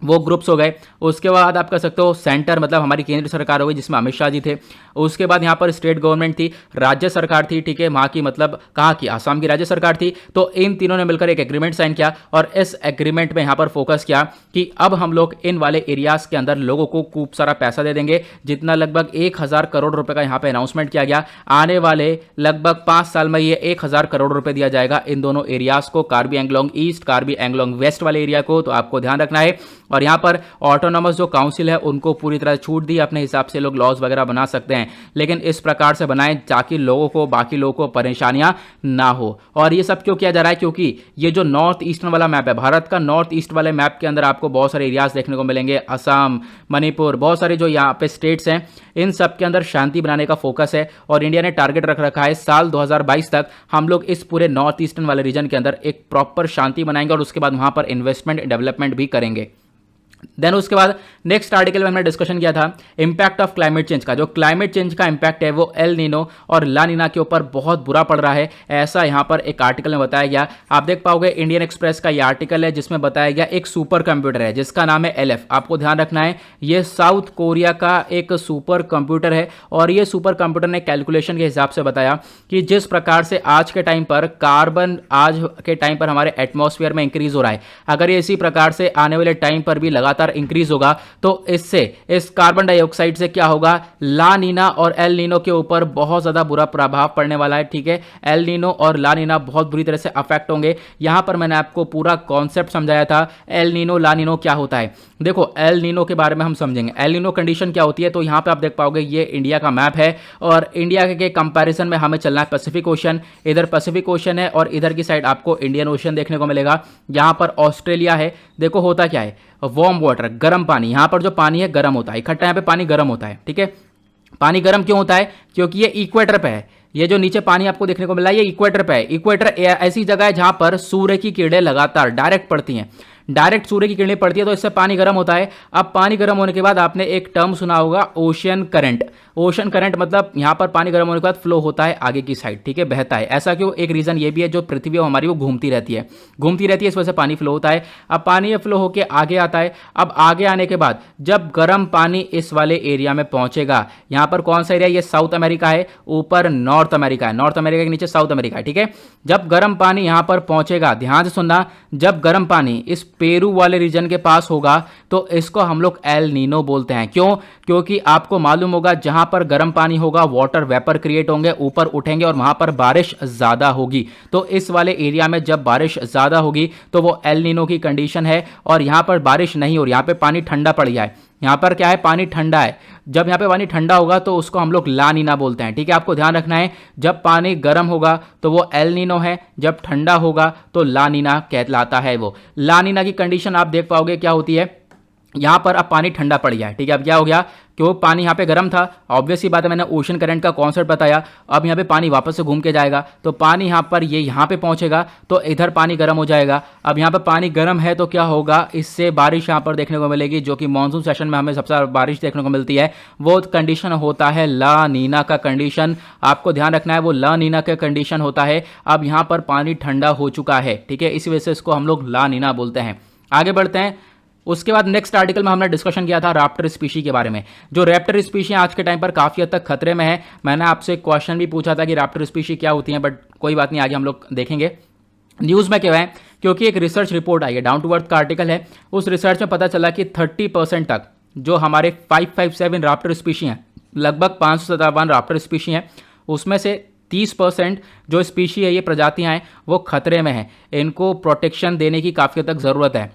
Speaker 1: वो ग्रुप्स हो गए। उसके बाद आप कह सकते हो सेंटर मतलब हमारी केंद्र सरकार हो गई जिसमें अमित शाह जी थे। उसके बाद यहाँ पर स्टेट गवर्नमेंट थी, राज्य सरकार थी, ठीक है, वहाँ की मतलब कहाँ की, आसाम की राज्य सरकार थी। तो इन तीनों ने मिलकर एक एग्रीमेंट साइन किया और इस एग्रीमेंट में यहाँ पर फोकस किया कि अब हम लोग इन वाले एरियाज के अंदर लोगों को खूब सारा पैसा दे देंगे, जितना लगभग 1000 करोड़ रुपए का यहाँ पे अनाउंसमेंट किया गया। आने वाले लगभग 5 साल में ये 1000 करोड़ रुपए दिया जाएगा इन दोनों एरियाज को, कार्बी एंगलोंग ईस्ट, कार्बी एंगलोंग वेस्ट वाले एरिया को। तो आपको ध्यान रखना है। और यहाँ पर ऑटोनॉमस जो काउंसिल है उनको पूरी तरह छूट दी, अपने हिसाब से लोग लॉज वगैरह बना सकते हैं, लेकिन इस प्रकार से बनाएं ताकि लोगों को, बाकी लोगों को परेशानियां ना हो। और ये सब क्यों किया जा रहा है? क्योंकि ये जो नॉर्थ ईस्टर्न वाला मैप है, भारत का नॉर्थ ईस्ट वाले मैप के अंदर आपको बहुत सारे एरियाज देखने को मिलेंगे, असम, मणिपुर, बहुत सारे जो यहाँ पे स्टेट्स हैं, इन सब के अंदर शांति बनाने का फोकस है। और इंडिया ने टारगेट रख रखा है साल 2022 तक हम लोग इस पूरे नॉर्थ ईस्टर्न वाले रीजन के अंदर एक प्रॉपर शांति बनाएंगे और उसके बाद वहां पर इन्वेस्टमेंट डेवलपमेंट भी करेंगे। देन उसके बाद नेक्स्ट आर्टिकल में हमने डिस्कशन किया था इंपैक्ट ऑफ क्लाइमेट चेंज का। जो क्लाइमेट चेंज का इंपैक्ट है वो एल नीनो और ला नीना के ऊपर बहुत बुरा पड़ रहा है, ऐसा यहां पर एक आर्टिकल में बताया गया। आप देख पाओगे इंडियन एक्सप्रेस का यह आर्टिकल है जिसमें बताया गया एक सुपर कंप्यूटर है जिसका नाम है LF। आपको ध्यान रखना है ये साउथ कोरिया का एक सुपर कंप्यूटर है और ये सुपर कंप्यूटर ने कैलकुलेशन के हिसाब से बताया कि जिस प्रकार से आज के टाइम पर कार्बन आज के टाइम पर हमारे एटमॉस्फेयर में इंक्रीज हो रहा है, अगर ये इसी प्रकार से आने वाले टाइम पर भी लगातार इंक्रीज होगा तो इससे इस कार्बन डाइऑक्साइड से क्या होगा, ला नीना और एल नीनो के ऊपर बहुत ज्यादा बुरा प्रभाव पड़ने वाला है। ठीक है, एल नीनो और ला नीना बहुत बुरी तरह से अफेक्ट होंगे। यहां पर मैंने आपको पूरा कॉन्सेप्ट समझाया था एल नीनो ला नीनो क्या होता है। देखो एल नीनो के बारे में हम समझेंगे, एल नीनो कंडीशन क्या होती है। तो यहां पे आप देख पाओगे ये इंडिया का मैप है और इंडिया के कंपैरिजन में हमें चलना है पैसिफिक ओशन। इधर पैसिफिक ओशन है और इधर की साइड आपको इंडियन ओशन देखने को मिलेगा। यहां पर ऑस्ट्रेलिया है। देखो होता क्या है, वार्म वाटर, गर्म पानी, यहां पर जो पानी है गर्म होता है, इकट्ठा यहां पे पानी गर्म होता है। ठीक है, पानी गर्म क्यों होता है? क्योंकि ये इक्वेटर पे है। ये जो नीचे पानी आपको देखने को मिला है ये इक्वेटर पे है। इक्वेटर ऐसी जगह है जहां पर सूर्य की किरणें लगातार डायरेक्ट पड़ती हैं, डायरेक्ट सूर्य की किरणें पड़ती है तो इससे पानी गर्म होता है। अब पानी गर्म होने के बाद आपने एक टर्म सुना होगा ओशन करंट। ओशन करंट मतलब यहां पर पानी गर्म होने के बाद फ्लो होता है आगे की साइड, ठीक है, बहता है। ऐसा क्यों? एक रीजन ये भी है, जो पृथ्वी हमारी वो घूमती रहती है, इस वजह से पानी फ्लो होता है। अब पानी फ्लो होकर आगे आता है। अब आगे आने के बाद जब गर्म पानी इस वाले एरिया में पहुंचेगा, यहां पर कौन सा एरिया, ये साउथ अमेरिका है, ऊपर नॉर्थ अमेरिका है, नॉर्थ अमेरिका के नीचे साउथ अमेरिका है। ठीक है, जब गर्म पानी यहां पर पहुंचेगा, ध्यान से सुनना, जब गर्म पानी इस पेरू वाले रीजन के पास होगा तो इसको हम लोग एल नीनो बोलते हैं। क्यों? क्योंकि आपको मालूम होगा जहां पर गर्म पानी होगा वाटर वेपर क्रिएट होंगे, ऊपर उठेंगे और वहां पर बारिश ज्यादा होगी। तो इस वाले एरिया में जब बारिश ज्यादा होगी तो वो एल नीनो की कंडीशन है। और यहां पर बारिश नहीं हो रही, यहां पे पानी ठंडा पड़ गया है। यहाँ पर क्या है, पानी ठंडा है। जब यहाँ पे पानी ठंडा होगा तो उसको हम लोग ला नीना बोलते हैं, ठीक है। आपको ध्यान रखना है, जब पानी गर्म होगा तो वो एल नीनो है, जब ठंडा होगा तो ला नीना कहलाता है। वो ला नीना की कंडीशन आप देख पाओगे क्या होती है, यहाँ पर अब पानी ठंडा पड़ गया है, ठीक है। अब क्या हो गया, क्यों पानी यहाँ पे गर्म था, ऑब्वियस ही बात है, मैंने ओशन करंट का कॉन्सेप्ट बताया। अब यहाँ पे पानी वापस से घूम के जाएगा तो पानी यहाँ पर ये यहाँ पे पहुँचेगा तो इधर पानी गर्म हो जाएगा। अब यहाँ पे पानी गर्म है तो क्या होगा, इससे बारिश यहाँ पर देखने को मिलेगी, जो कि मानसून सेशन में हमें सबसे बारिश देखने को मिलती है। वो कंडीशन होता है ला नीना का कंडीशन, आपको ध्यान रखना है, वो ला नीना का कंडीशन होता है। अब यहाँ पर पानी ठंडा हो चुका है, ठीक है, इसी वजह से इसको हम लोग ला नीना बोलते हैं। आगे बढ़ते हैं। उसके बाद नेक्स्ट आर्टिकल में हमने डिस्कशन किया था रैप्टर स्पीशी के बारे में। जो रैप्टर स्पीशी आज के टाइम पर काफ़ी हद तक खतरे में है। मैंने आपसे क्वेश्चन भी पूछा था कि रैप्टर स्पीशी क्या होती हैं, बट कोई बात नहीं, आगे हम लोग देखेंगे। न्यूज़ में क्या है, क्योंकि एक रिसर्च रिपोर्ट आई है, डाउन टू अर्थ का आर्टिकल है, उस रिसर्च में पता चला कि 30% तक जो हमारे 557 रैप्टर स्पीशी हैं, लगभग 557 रैप्टर स्पीशी हैं, उसमें से 30% जो स्पीशी है, ये प्रजातियां हैं, वो खतरे में हैं। इनको प्रोटेक्शन देने की काफ़ी हद तक ज़रूरत है।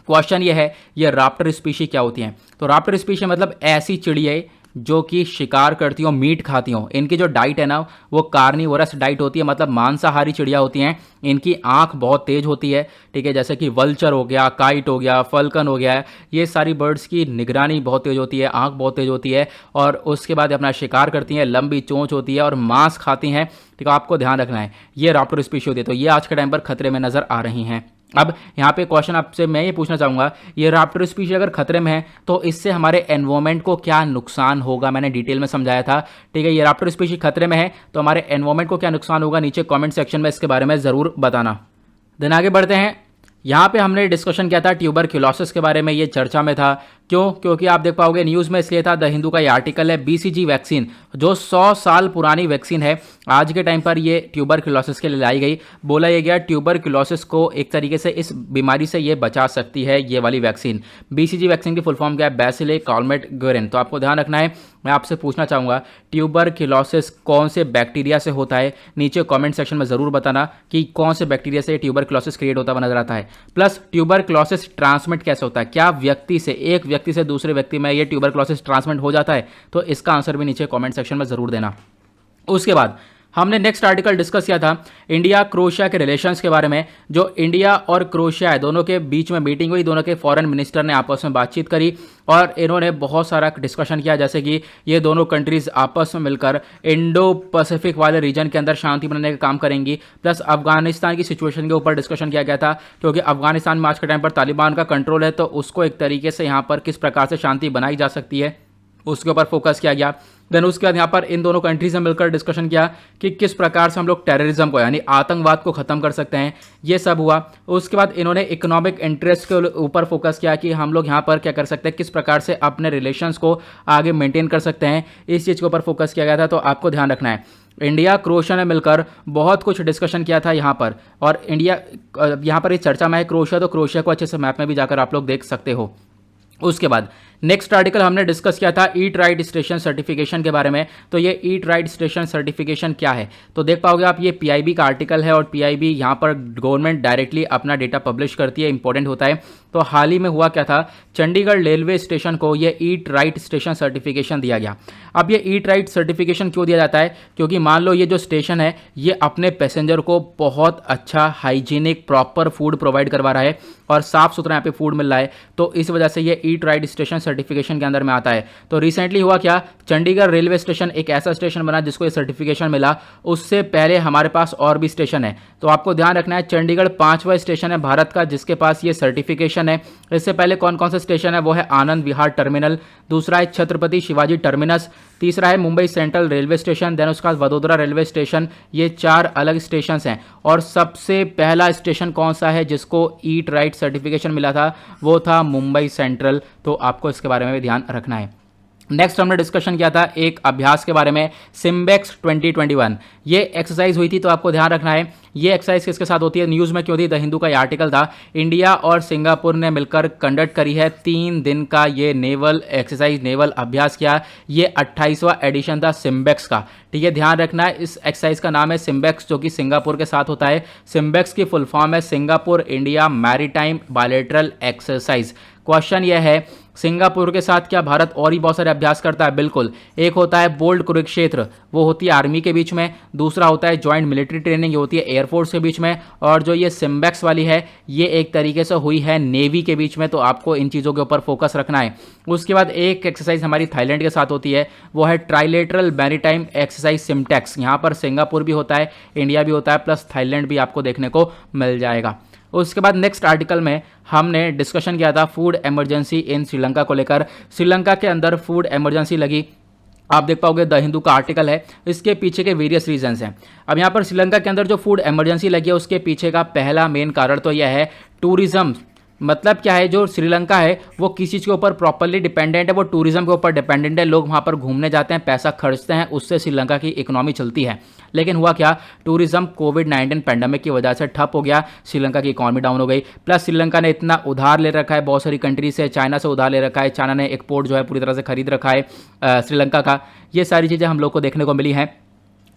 Speaker 1: क्वेश्चन ये है, ये रैप्टर स्पीशी क्या होती हैं? तो रैप्टर स्पीशी मतलब ऐसी चिड़िया जो कि शिकार करती हो, मीट खाती हो। इनकी जो डाइट है ना, वो कार्निवोरस डाइट होती है, मतलब मांसाहारी चिड़िया होती हैं। इनकी आंख बहुत तेज होती है, ठीक है, जैसे कि वल्चर हो गया, काइट हो गया, फल्कन हो गया, ये सारी बर्ड्स की निगरानी बहुत तेज होती है, आंख बहुत तेज होती है, और उसके बाद अपना शिकार करती हैं, लंबी चोंच होती है और मांस खाती हैं, ठीक है। आपको ध्यान रखना है, ये रैप्टर स्पीशी होती है। तो ये आज के टाइम पर खतरे में नजर आ रही हैं। अब यहाँ पे क्वेश्चन आपसे मैं ये पूछना चाहूँगा, ये रैप्टर स्पीशी अगर खतरे में है तो इससे हमारे एनवायरमेंट को क्या नुकसान होगा? मैंने डिटेल में समझाया था, ठीक है। ये रैप्टर स्पीशी खतरे में है तो हमारे एनवायरमेंट को क्या नुकसान होगा, नीचे कमेंट सेक्शन में इसके बारे में ज़रूर बताना। देन आगे बढ़ते हैं। यहाँ पे हमने डिस्कशन किया था ट्यूबरक्यूलोसिस के बारे में, ये चर्चा में था। क्यों? क्योंकि आप देख पाओगे न्यूज़ में इसलिए था, द हिंदू का ये आर्टिकल है, बीसीजी वैक्सीन जो 100 साल पुरानी वैक्सीन है, आज के टाइम पर ये ट्यूबरक्यूलोसिस के लिए लाई गई। बोला ये गया ट्यूबरक्यूलोसिस को एक तरीके से इस बीमारी से ये बचा सकती है ये वाली वैक्सीन। बीसीजी वैक्सीन की फुल फॉर्म क्या है? बैसिले कॉलमेट गुएरिन। तो आपको ध्यान रखना है, मैं आपसे पूछना चाहूँगा ट्यूबरक्यूलोसिस कौन से बैक्टीरिया से होता है? नीचे कमेंट सेक्शन में ज़रूर बताना कि कौन से बैक्टीरिया से ट्यूबरक्यूलोसिस क्रिएट होता हुआ नजर आता है। प्लस ट्यूबरक्यूलोसिस ट्रांसमिट कैसे होता है? क्या व्यक्ति से, एक व्यक्ति से दूसरे व्यक्ति में ये ट्यूबरक्यूलोसिस ट्रांसमिट हो जाता है? तो इसका आंसर भी नीचे कमेंट सेक्शन में ज़रूर देना। उसके बाद हमने नेक्स्ट आर्टिकल डिस्कस किया था इंडिया क्रोएशिया के रिलेशंस के बारे में। जो इंडिया और क्रोएशिया है, दोनों के बीच में मीटिंग हुई, दोनों के फॉरेन मिनिस्टर ने आपस में बातचीत करी और इन्होंने बहुत सारा डिस्कशन किया, जैसे कि ये दोनों कंट्रीज आपस में मिलकर इंडो पैसिफिक वाले रीजन के अंदर शांति बनाने का काम करेंगी। प्लस अफगानिस्तान की सिचुएशन के ऊपर डिस्कशन किया गया था, क्योंकि अफगानिस्तान में आज के टाइम पर तालिबान का कंट्रोल है, तो उसको एक तरीके से यहाँ पर किस प्रकार से शांति बनाई जा सकती है, उसके ऊपर फोकस किया गया। देन उसके बाद यहाँ पर इन दोनों कंट्रीज ने मिलकर डिस्कशन किया कि किस प्रकार से हम लोग टेररिज्म को, यानी आतंकवाद को खत्म कर सकते हैं, ये सब हुआ। उसके बाद इन्होंने इकोनॉमिक इंटरेस्ट के ऊपर फोकस किया कि हम लोग यहाँ पर क्या कर सकते हैं, किस प्रकार से अपने रिलेशंस को आगे मेंटेन कर सकते हैं, इस चीज़ के ऊपर फोकस किया गया था। तो आपको ध्यान रखना है, इंडिया क्रोएशिया ने मिलकर बहुत कुछ डिस्कशन किया था यहाँ पर, और इंडिया यहाँ पर इस चर्चा में है क्रोएशिया, तो क्रोएशिया को अच्छे से मैप में भी जाकर आप लोग देख सकते हो। उसके बाद नेक्स्ट आर्टिकल हमने डिस्कस किया था ईट राइट स्टेशन सर्टिफिकेशन के बारे में। तो ये ईट राइट स्टेशन सर्टिफिकेशन क्या है? तो देख पाओगे आप, ये पीआईबी का आर्टिकल है और पीआईबी यहाँ पर गवर्नमेंट डायरेक्टली अपना डेटा पब्लिश करती है, इंपॉर्टेंट होता है। तो हाल ही में हुआ क्या था, चंडीगढ़ रेलवे स्टेशन को ये ईट राइट स्टेशन सर्टिफिकेशन दिया गया। अब ये ईट राइट सर्टिफिकेशन क्यों दिया जाता है? क्योंकि मान लो ये जो स्टेशन है, ये अपने पैसेंजर को बहुत अच्छा हाइजीनिक प्रॉपर फूड प्रोवाइड करवा रहा है और साफ सुथरा यहाँ पे फूड मिल रहा है, तो इस वजह से ये ईट राइट स्टेशन सर्टिफिकेशन के अंदर में आता है। तो रिसेंटली हुआ क्या, चंडीगढ़ रेलवे स्टेशन एक ऐसा स्टेशन बना जिसको ये सर्टिफिकेशन मिला। उससे पहले हमारे पास और भी स्टेशन है, तो आपको ध्यान रखना है, चंडीगढ़ 5वां स्टेशन है भारत का जिसके पास ये सर्टिफिकेशन है। इससे पहले कौन कौन सा स्टेशन है? वो है आनंद विहार टर्मिनल, दूसरा है छत्रपति शिवाजी टर्मिनस, तीसरा है Mumbai central railway station, then उसका वडोदरा रेलवे स्टेशन। ये 4 अलग स्टेशन हैं। और सबसे पहला स्टेशन कौन सा है जिसको ईट राइट सर्टिफिकेशन मिला था? वो था मुंबई सेंट्रल। तो आपको इसके बारे में भी ध्यान रखना है। नेक्स्ट हमने डिस्कशन किया था एक अभ्यास के बारे में, सिम्बेक्स 2021। ये एक्सरसाइज हुई थी, तो आपको ध्यान रखना है ये एक्सरसाइज किसके साथ होती है, न्यूज़ में क्यों थी, द हिंदू का ये आर्टिकल था। इंडिया और सिंगापुर ने मिलकर कंडक्ट करी है 3 दिन का ये नेवल एक्सरसाइज, नेवल अभ्यास किया। ये 28वां एडिशन था सिम्बेक्स का, ठीक है। ध्यान रखना है, इस एक्सरसाइज का नाम है सिम्बेक्स, जो कि सिंगापुर के साथ होता है। सिम्बेक्स की फुल फॉर्म है Singapore India maritime bilateral exercise. Question यह है, सिंगापुर के साथ क्या भारत और ही बहुत सारे अभ्यास करता है? बिल्कुल। एक होता है बोल्ड कुरुक्षेत्र, वो होती है आर्मी के बीच में। दूसरा होता है जॉइंट मिलिट्री ट्रेनिंग, ये होती है एयरफोर्स के बीच में। और जो ये सिम्बेक्स वाली है, ये एक तरीके से हुई है नेवी के बीच में। तो आपको इन चीज़ों के ऊपर फोकस रखना है। उसके बाद एक एक्सरसाइज हमारी थाईलैंड के साथ होती है, वो है ट्राइलेटरल मैरीटाइम एक्सरसाइज सिम्टेक्स। यहाँ पर सिंगापुर भी होता है, इंडिया भी होता है, प्लस थाईलैंड भी आपको देखने को मिल जाएगा। उसके बाद नेक्स्ट आर्टिकल में हमने डिस्कशन किया था फूड इमरजेंसी इन श्रीलंका को लेकर। श्रीलंका के अंदर फूड इमरजेंसी लगी, आप देख पाओगे द हिंदू का आर्टिकल है, इसके पीछे के वेरियस रीजंस हैं। अब यहाँ पर श्रीलंका के अंदर जो फूड इमरजेंसी लगी है उसके पीछे का पहला मेन कारण तो यह है टूरिज्म। मतलब क्या है, जो श्रीलंका है वो किसी चीज़ के ऊपर प्रॉपरली डिपेंडेंट है, वो टूरिज्म के ऊपर डिपेंडेंट है। लोग वहाँ पर घूमने जाते हैं, पैसा खर्चते हैं, उससे श्रीलंका की इकोनॉमी चलती है। लेकिन हुआ क्या, टूरिज्म कोविड-19 पैंडेमिक की वजह से ठप हो गया, श्रीलंका की इकोनॉमी डाउन हो गई। प्लस श्रीलंका ने इतना उधार ले रखा है बहुत सारी कंट्री से, चाइना से उधार ले रखा है, चाइना ने एक्सपोर्ट जो है पूरी तरह से खरीद रखा है श्रीलंका का। ये सारी चीज़ें हम लोग को देखने को मिली हैं।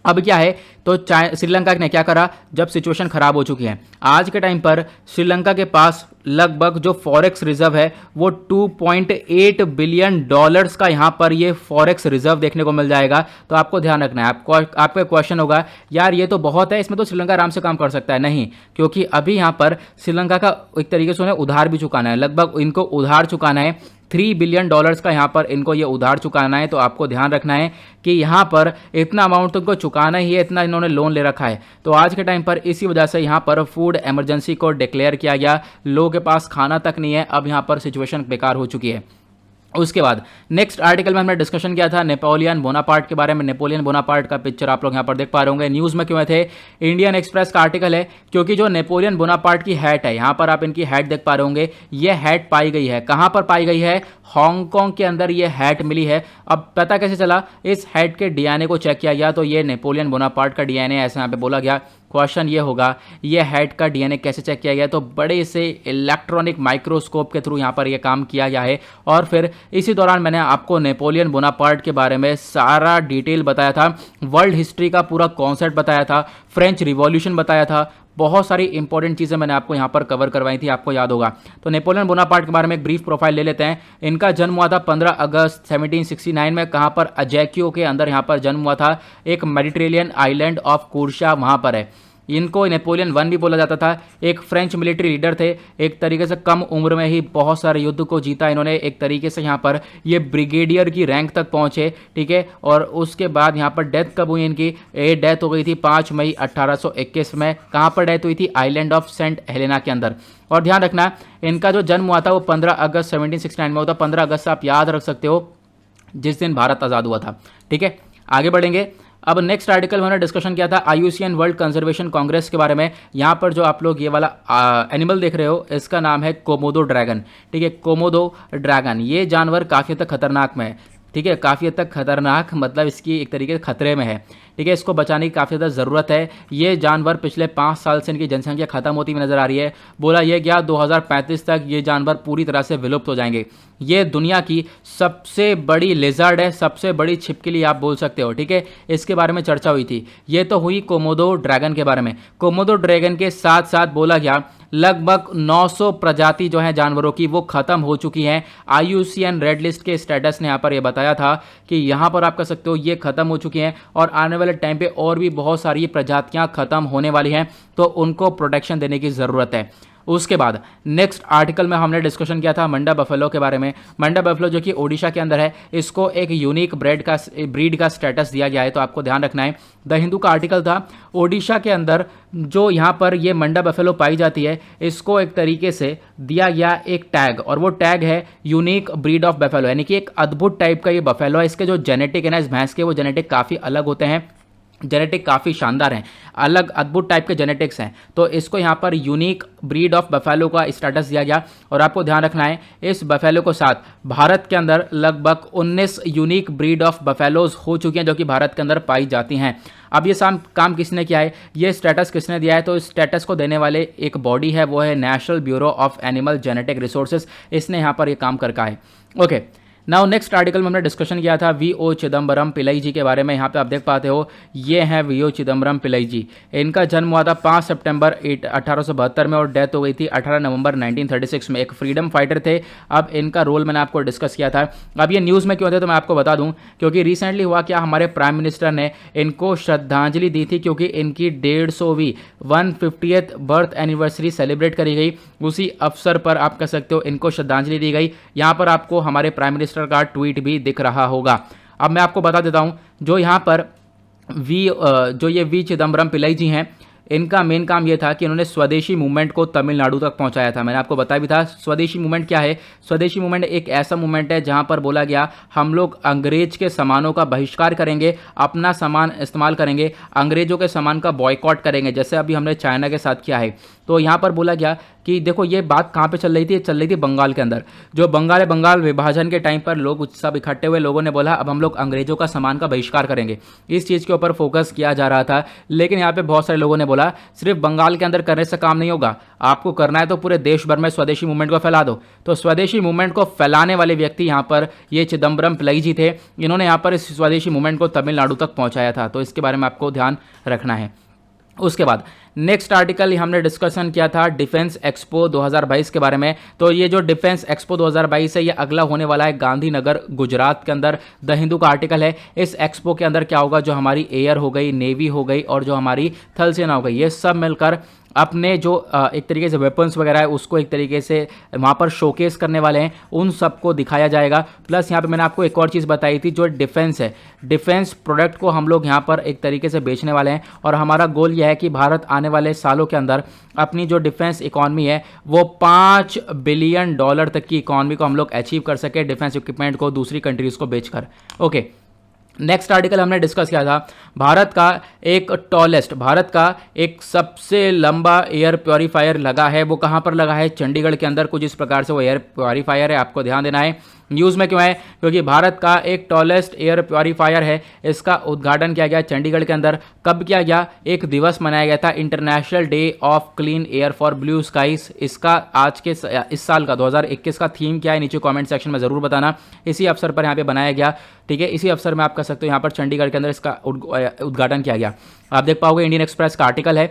Speaker 1: अब क्या है, तो श्रीलंका ने क्या करा, जब सिचुएशन खराब हो चुकी है, आज के टाइम पर श्रीलंका के पास लगभग जो फॉरेक्स रिजर्व है वो 2.8 बिलियन डॉलर्स का यहाँ पर ये फॉरेक्स रिजर्व देखने को मिल जाएगा। तो आपको ध्यान रखना है। आपका क्वेश्चन होगा, यार ये तो बहुत है, इसमें तो श्रीलंका आराम से काम कर सकता है। नहीं, क्योंकि अभी यहाँ पर श्रीलंका का एक तरीके से उन्हें उधार भी चुकाना है, लगभग इनको उधार चुकाना है 3 बिलियन डॉलर्स का, यहाँ पर इनको ये उधार चुकाना है। तो आपको ध्यान रखना है कि यहाँ पर इतना अमाउंट तो इनको चुकाना ही है, इतना इन्होंने लोन ले रखा है। तो आज के टाइम पर इसी वजह से यहाँ पर फूड इमरजेंसी को डिक्लेयर किया गया, लोगों के पास खाना तक नहीं है। अब यहाँ पर सिचुएशन बेकार हो चुकी है। उसके बाद नेक्स्ट आर्टिकल में हमने डिस्कशन किया था नेपोलियन बोनापार्ट के बारे में। नेपोलियन बोनापार्ट का पिक्चर आप लोग यहाँ पर देख पा रहे होंगे। न्यूज़ में क्यों थे, इंडियन एक्सप्रेस का आर्टिकल है, क्योंकि जो नेपोलियन बोनापार्ट की हैट है, यहाँ पर आप इनकी हैट देख पा रहे होंगे, ये हैट पाई गई है। कहाँ पर पाई गई है, हांगकांग के अंदर ये हैट मिली है। अब पता कैसे चला, इस हैट के डीएनए को चेक किया गया तो ये नेपोलियन बोनापार्ट का डीएनए ऐसे यहाँ पे बोला गया। क्वेश्चन ये होगा, ये हैट का डीएनए कैसे चेक किया गया? तो बड़े से इलेक्ट्रॉनिक माइक्रोस्कोप के थ्रू यहाँ पर ये काम किया गया है। और फिर इसी दौरान मैंने आपको नेपोलियन बोनापार्ट के बारे में सारा डिटेल बताया था, वर्ल्ड हिस्ट्री का पूरा कॉन्सेप्ट बताया था, फ्रेंच रिवॉल्यूशन बताया था, बहुत सारी इंपॉर्टेंट चीज़ें मैंने आपको यहाँ पर कवर करवाई थी, आपको याद होगा। तो नेपोलियन बोनापार्ट के बारे में एक ब्रीफ प्रोफाइल ले लेते हैं। इनका जन्म हुआ था 15 अगस्त 1769 में। कहाँ पर, अजैक्यो के अंदर यहाँ पर जन्म हुआ था, एक मेडिटेरेनियन आइलैंड ऑफ कोर्सिया वहाँ पर है। इनको नेपोलियन वन भी बोला जाता था। एक फ्रेंच मिलिट्री लीडर थे, एक तरीके से कम उम्र में ही बहुत सारे युद्ध को जीता इन्होंने। एक तरीके से यहाँ पर ये ब्रिगेडियर की रैंक तक पहुँचे, ठीक है। और उसके बाद यहाँ पर डेथ कब हुई इनकी, ये डेथ हो गई थी 5 मई 1821 में। कहाँ पर डेथ हुई थी, आइलैंड ऑफ सेंट हेलेना के अंदर। और ध्यान रखना, इनका जो जन्म हुआ था वो 15 अगस्त 1769 में हुआ था। 15 अगस्त से आप याद रख सकते हो जिस दिन भारत आज़ाद हुआ था, ठीक है। आगे बढ़ेंगे। अब नेक्स्ट आर्टिकल मैंने डिस्कशन किया था IUCN वर्ल्ड कंजर्वेशन कांग्रेस के बारे में। यहाँ पर जो आप लोग ये वाला एनिमल देख रहे हो, इसका नाम है कोमोडो ड्रैगन, ठीक है। कोमोडो ड्रैगन, ये जानवर काफ़ी हद तक खतरनाक में है, ठीक है। काफ़ी हद तक खतरनाक मतलब इसकी एक तरीके से खतरे में है, ठीक है। इसको बचाने की काफ़ी ज़्यादा ज़रूरत है। ये जानवर पिछले 5 साल से इनकी जनसंख्या खत्म होती हुई नज़र आ रही है। बोला यह गया 2035 तक ये जानवर पूरी तरह से विलुप्त हो जाएंगे। ये दुनिया की सबसे बड़ी लेजर्ड है, सबसे बड़ी छिपकली आप बोल सकते हो, ठीक है। इसके बारे में चर्चा हुई थी। ये तो हुई कोमोडो ड्रैगन के बारे में। कोमोडो ड्रैगन के साथ साथ बोला गया लगभग 900 प्रजाति जो है जानवरों की वो खत्म हो चुकी हैं। IUCN रेड लिस्ट के स्टेटस ने यहाँ पर ये बताया था कि यहाँ पर आप कह सकते हो ये खत्म हो चुकी हैं और आने वाले टाइम पे और भी बहुत सारी प्रजातियाँ खत्म होने वाली हैं, तो उनको प्रोटेक्शन देने की ज़रूरत है। उसके बाद नेक्स्ट आर्टिकल में हमने डिस्कशन किया था मंडा बफेलो के बारे में। मंडा बफेलो जो कि ओडिशा के अंदर है, इसको एक यूनिक ब्रीड का स्टेटस दिया गया है, तो आपको ध्यान रखना है। द हिंदू का आर्टिकल था, ओडिशा के अंदर जो यहाँ पर ये मंडा बफेलो पाई जाती है, इसको एक तरीके से दिया गया एक टैग, और वो टैग है यूनिक ब्रीड ऑफ बफेलो, यानी कि एक अद्भुत टाइप का ये बफेलो है। इसके जो जेनेटिक है ना, इस भैंस के, वो जेनेटिक काफ़ी अलग होते हैं, जेनेटिक काफ़ी शानदार हैं, अलग अद्भुत टाइप के जेनेटिक्स हैं। तो इसको यहाँ पर यूनिक ब्रीड ऑफ बफेलो का स्टेटस दिया गया। और आपको ध्यान रखना है, इस बफेलो को साथ भारत के अंदर लगभग 19 यूनिक ब्रीड ऑफ बफेलोज हो चुकी हैं जो कि भारत के अंदर पाई जाती हैं। अब ये काम किसने किया है, ये स्टेटस किसने दिया है? तो इस स्टेटस को देने वाले एक बॉडी है, वो है national bureau of animal genetic resources. इसने यहाँ पर ये काम कर रखा है। ओके, नाउ नेक्स्ट आर्टिकल में हमने डिस्कशन किया था वी.ओ. चिदम्बरम पिल्लई जी के बारे में। यहाँ पे आप देख पाते हो ये हैं वी.ओ. चिदम्बरम पिल्लई जी। इनका जन्म हुआ था 5 सितंबर 1872 में और डेथ हो गई थी 18 नवंबर 1936 में। एक फ्रीडम फाइटर थे। अब इनका रोल मैंने आपको डिस्कस किया था। अब ये न्यूज़ में क्यों थे तो मैं आपको बता दूं, क्योंकि रिसेंटली हुआ क्या, हमारे प्राइम मिनिस्टर ने इनको श्रद्धांजलि दी थी, क्योंकि इनकी 150वीं 150th बर्थ एनिवर्सरी सेलिब्रेट करी गई। उसी अवसर पर आप कह सकते हो इनको श्रद्धांजलि दी गई। यहाँ पर आपको हमारे प्राइम मिनिस्टर का ट्वीट भी दिख रहा होगा। अब मैं आपको बता देता हूं, जो यहां पर जो ये वी चिदम्बरम पिल्लई जी हैं, इनका मेन काम ये था कि इन्होंने स्वदेशी मूवमेंट को तमिलनाडु तक पहुंचाया था। मैंने आपको बताया भी था स्वदेशी मूवमेंट क्या है। स्वदेशी मूवमेंट एक ऐसा मूवमेंट है जहां पर बोला गया हम लोग अंग्रेज के सामानों का बहिष्कार करेंगे, अपना सामान इस्तेमाल करेंगे, अंग्रेजों के सामान का बॉयकॉट करेंगे, जैसे अभी हमने चाइना के साथ किया है। तो यहाँ पर बोला गया कि देखो ये बात कहाँ पे चल रही थी, चल रही थी बंगाल के अंदर। जो बंगाल है, बंगाल विभाजन के टाइम पर लोग सब इकट्ठे हुए, लोगों ने बोला अब हम लोग अंग्रेजों का सामान का बहिष्कार करेंगे। इस चीज़ के ऊपर फोकस किया जा रहा था। लेकिन यहाँ पे बहुत सारे लोगों ने बोला सिर्फ बंगाल के अंदर करने से काम नहीं होगा, आपको करना है तो पूरे देश भर में स्वदेशी मूवमेंट को फैला दो। तो स्वदेशी मूवमेंट को फैलाने वाले व्यक्ति यहाँ पर ये चिदम्बरम पिल्लई जी थे। इन्होंने यहाँ पर इस स्वदेशी मूवमेंट को तमिलनाडु तक पहुँचाया था। तो इसके बारे में आपको ध्यान रखना है। उसके बाद नेक्स्ट आर्टिकल हमने डिस्कशन किया था डिफेंस एक्सपो 2022 के बारे में। तो ये जो डिफेंस एक्सपो 2022 है ये अगला होने वाला है गांधीनगर गुजरात के अंदर। द हिंदू का आर्टिकल है। इस एक्सपो के अंदर क्या होगा, जो हमारी एयर हो गई, नेवी हो गई और जो हमारी थल सेना हो गई, ये सब मिलकर अपने जो एक तरीके से वेपन्स वगैरह है उसको एक तरीके से वहाँ पर शोकेस करने वाले हैं, उन सबको दिखाया जाएगा। प्लस यहाँ पे मैंने आपको एक और चीज़ बताई थी, जो डिफेंस है, डिफेंस प्रोडक्ट को हम लोग यहाँ पर एक तरीके से बेचने वाले हैं। और हमारा गोल यह है कि भारत आने वाले सालों के अंदर अपनी जो डिफेंस इकॉनमी है वो $5 बिलियन तक की इकॉनमी को हम लोग अचीव कर सके डिफेंस इक्विपमेंट को दूसरी कंट्रीज़ को बेचकर। ओके, नेक्स्ट आर्टिकल हमने डिस्कस किया था भारत का एक सबसे लंबा एयर प्योरीफायर लगा है। वो कहाँ पर लगा है, चंडीगढ़ के अंदर। कुछ इस प्रकार से वो एयर प्योरीफायर है, आपको ध्यान देना है। न्यूज़ में क्यों है, क्योंकि भारत का एक टॉलेस्ट एयर प्योरीफायर है। इसका उद्घाटन किया गया चंडीगढ़ के अंदर। कब किया गया, एक दिवस मनाया गया था, international day of clean air for blue skies. इसका आज के इस साल का 2021 का थीम क्या है, नीचे कमेंट सेक्शन में ज़रूर बताना। इसी अवसर पर यहाँ पे बनाया गया, ठीक है। इसी अवसर में आप कह सकते हो यहाँ पर चंडीगढ़ के अंदर इसका उद्घाटन किया गया। आप देख पाओगे इंडियन एक्सप्रेस का आर्टिकल है।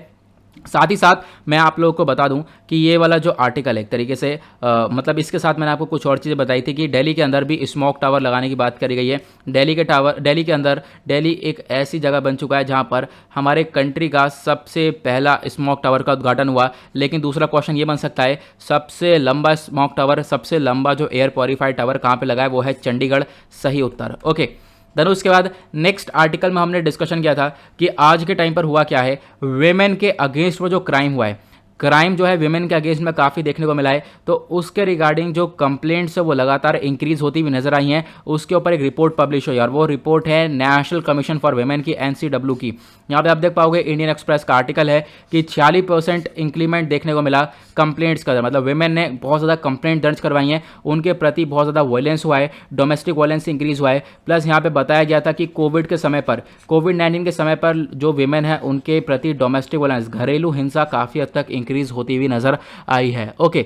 Speaker 1: साथ ही साथ मैं आप लोगों को बता दूं कि ये वाला जो आर्टिकल है एक तरीके से मतलब इसके साथ मैंने आपको कुछ और चीज़ें बताई थी कि दिल्ली के अंदर भी स्मोक टावर लगाने की बात करी गई है। दिल्ली एक ऐसी जगह बन चुका है जहां पर हमारे कंट्री का सबसे पहला स्मोक टावर का उद्घाटन हुआ। लेकिन दूसरा क्वेश्चन ये बन सकता है, सबसे लंबा स्मोक टावर, सबसे लंबा जो एयर प्योरीफाइड टावर कहाँ पर लगा है, वो है चंडीगढ़। सही उत्तर। ओके, देन उसके बाद नेक्स्ट आर्टिकल में हमने डिस्कशन किया था कि आज के टाइम पर हुआ क्या है, वेमेन के अगेंस्ट वो जो क्राइम हुआ है, क्राइम जो है विमेन के अगेंस्ट में काफ़ी देखने को मिला है। तो उसके रिगार्डिंग जो कंप्लेंट्स है वो लगातार इंक्रीज होती हुई नजर आई हैं। उसके ऊपर एक रिपोर्ट पब्लिश हुई और वो रिपोर्ट है नेशनल कमीशन फॉर वुमेन की, NCW की। यहाँ पे आप देख पाओगे इंडियन एक्सप्रेस का आर्टिकल है कि 46% इंक्रीमेंट देखने को मिला कंप्लेंट्स का, मतलब वुमेन ने बहुत ज़्यादा कंप्लेंट दर्ज करवाई हैं, उनके प्रति बहुत ज़्यादा वायलेंस हुआ है, डोमेस्टिक वायलेंस इंक्रीज हुआ है। प्लस यहाँ पे बताया गया था कि कोविड-19 के समय पर जो वुमेन है उनके प्रति डोमेस्टिक वायलेंस, घरेलू हिंसा काफ़ी हद तक इंक्रीज होती हुई नजर आई है। ओके,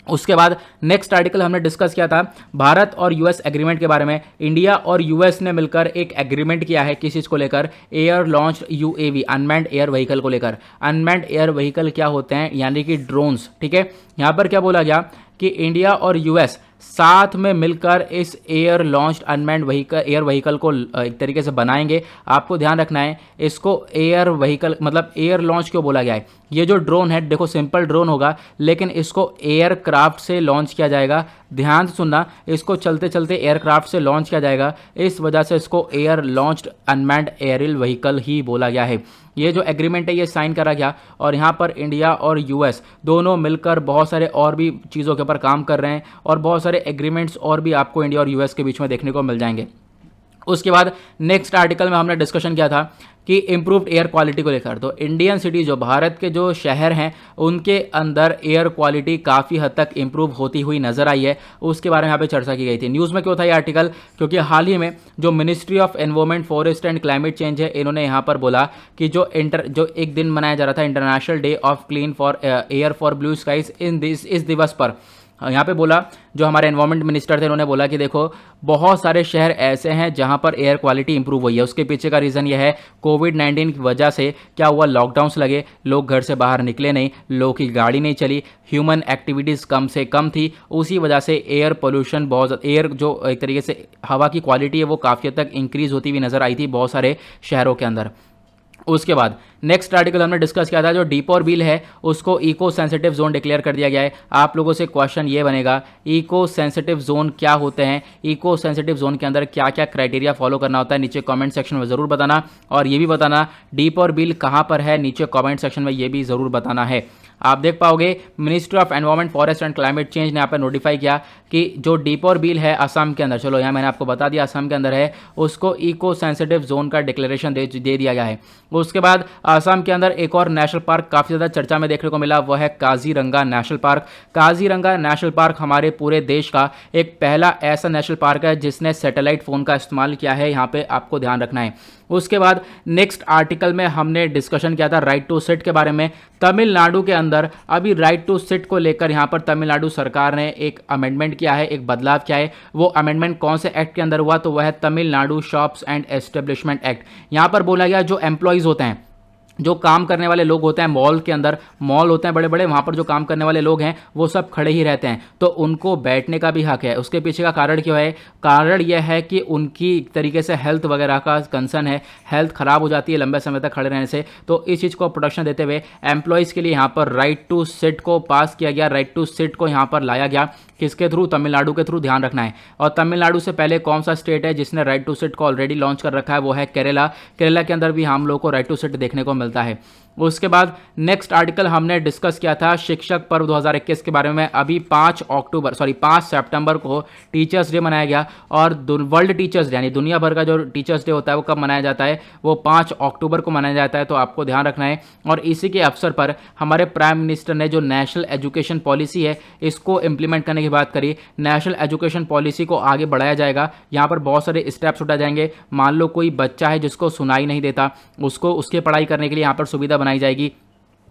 Speaker 1: उसके बाद नेक्स्ट आर्टिकल हमने डिस्कस किया था भारत और यूएस एग्रीमेंट के बारे में। इंडिया और यूएस ने मिलकर एक एग्रीमेंट किया है, किस चीज़ को लेकर, air launch UAV unmanned air vehicle को लेकर। अनमैन्ड एयर व्हीकल क्या होते हैं, यानी कि ड्रोन्स, ठीक है। यहाँ पर क्या बोला गया कि इंडिया और यूएस साथ में मिलकर इस air launched unmanned air vehicle को एक तरीके से बनाएंगे। आपको ध्यान रखना है, इसको एयर व्हीकल मतलब एयर लॉन्च क्यों बोला गया है। ये जो ड्रोन है, देखो सिंपल ड्रोन होगा लेकिन इसको एयरक्राफ्ट से लॉन्च किया जाएगा। ध्यान से सुनना, इसको चलते चलते एयरक्राफ्ट से लॉन्च किया जाएगा, इस वजह से इसको air launched unmanned aerial vehicle ही बोला गया है। ये जो एग्रीमेंट है ये साइन करा गया और यहाँ पर इंडिया और यूएस दोनों मिलकर बहुत सारे और भी चीज़ों के ऊपर काम कर रहे हैं और बहुत सारे एग्रीमेंट्स और भी आपको इंडिया और यूएस के बीच में देखने को मिल जाएंगे। उसके बाद नेक्स्ट आर्टिकल में हमने डिस्कशन किया था कि इम्प्रूव्ड एयर क्वालिटी को लेकर। तो इंडियन सिटी, जो भारत के जो शहर हैं उनके अंदर एयर क्वालिटी काफ़ी हद तक इम्प्रूव होती हुई नजर आई है, उसके बारे में यहाँ पे चर्चा की गई थी। न्यूज़ में क्यों था ये आर्टिकल, क्योंकि हाल ही में जो ministry of environment, forest and climate change है, इन्होंने यहाँ पर बोला कि जो एक दिन मनाया जा रहा था international day of clean for air for blue skies, इस दिवस पर यहाँ पे बोला, जो हमारे एनवायरमेंट मिनिस्टर थे उन्होंने बोला कि देखो बहुत सारे शहर ऐसे हैं जहाँ पर एयर क्वालिटी इंप्रूव हुई है। उसके पीछे का रीज़न यह है कोविड-19 की वजह से क्या हुआ, लॉकडाउन्स लगे, लोग घर से बाहर निकले नहीं, लोगों की गाड़ी नहीं चली, ह्यूमन एक्टिविटीज़ कम से कम थी, उसी वजह से एयर पोल्यूशन बहुत, एयर जो एक तरीके से हवा की क्वालिटी है वो काफ़ी हद तक इंक्रीज़ होती हुई नज़र आई थी बहुत सारे शहरों के अंदर। उसके बाद नेक्स्ट आर्टिकल हमने डिस्कस किया था, जो दीपोर बिल है उसको इको सेंसिटिव जोन डिक्लेयर कर दिया गया है। आप लोगों से क्वेश्चन ये बनेगा, इको सेंसिटिव जोन क्या होते हैं, इको सेंसिटिव जोन के अंदर क्या क्या क्राइटेरिया फॉलो करना होता है, नीचे कमेंट सेक्शन में ज़रूर बताना। और ये भी बताना दीपोर बिल कहाँ पर है, नीचे कमेंट सेक्शन में ये भी ज़रूर बताना है। आप देख पाओगे ministry of environment forest and climate change ने यहाँ पर नोटिफाई किया कि जो दीपोर बिल है असम के अंदर, चलो यहाँ मैंने आपको बता दिया असम के अंदर है, उसको इको सेंसिटिव जोन का डिक्लेरेशन दे दिया गया है। उसके बाद असम के अंदर एक और नेशनल पार्क काफ़ी ज़्यादा चर्चा में देखने को मिला, वह है Kaziranga national park. Kaziranga national park हमारे पूरे देश का एक पहला ऐसा नेशनल पार्क है जिसने सैटेलाइट फ़ोन का इस्तेमाल किया है, यहाँ पे आपको ध्यान रखना है। उसके बाद नेक्स्ट आर्टिकल में हमने डिस्कशन किया था राइट टू सिट के बारे में। तमिलनाडु के अंदर अभी राइट टू सिट को लेकर यहाँ पर तमिलनाडु सरकार ने एक अमेंडमेंट किया है, एक बदलाव किया है। वो अमेंडमेंट कौन से एक्ट के अंदर हुआ, तो वह है Tamil Nadu shops and establishment act. यहाँ पर बोला गया जो एम्प्लॉयज़ होते हैं, जो काम करने वाले लोग होते हैं, मॉल के अंदर मॉल होते हैं बड़े बड़े, वहाँ पर जो काम करने वाले लोग हैं वो सब खड़े ही रहते हैं, तो उनको बैठने का भी हक है। उसके पीछे का कारण क्यों है, कारण यह है कि उनकी एक तरीके से हेल्थ वगैरह का कंसर्न है, हेल्थ ख़राब हो जाती है लंबे समय तक खड़े रहने से, तो इस चीज़ को प्रोटेक्शन देते हुए एम्प्लॉयज़ के लिए यहाँ पर राइट टू सिट को पास किया गया, राइट टू सिट को यहाँ पर लाया गया। किसके थ्रू, तमिलनाडु के थ्रू, ध्यान रखना है। और तमिलनाडु से पहले कौन सा स्टेट है जिसने राइट टू सिट को ऑलरेडी लॉन्च कर रखा है, वो है केरला। केरला के अंदर भी हम लोग को राइट टू सिट देखने को मिलता है। उसके बाद नेक्स्ट आर्टिकल हमने डिस्कस किया था शिक्षक पर्व 2021 के बारे में। अभी 5 सितंबर को टीचर्स डे मनाया गया, और वर्ल्ड टीचर्स डे यानी दुनिया भर का जो टीचर्स डे होता है वो कब मनाया जाता है, वो 5 अक्टूबर को मनाया जाता है, तो आपको ध्यान रखना है। और इसी के अवसर पर हमारे प्राइम मिनिस्टर ने जो नेशनल एजुकेशन पॉलिसी है इसको इम्प्लीमेंट करने की बात करी। नेशनल एजुकेशन पॉलिसी को आगे बढ़ाया जाएगा, यहाँ पर बहुत सारे स्टेप्स उठाए जाएंगे। मान लो कोई बच्चा है जिसको सुनाई नहीं देता, उसको उसके पढ़ाई करने के लिए यहाँ पर सुविधा बनाई जाएगी।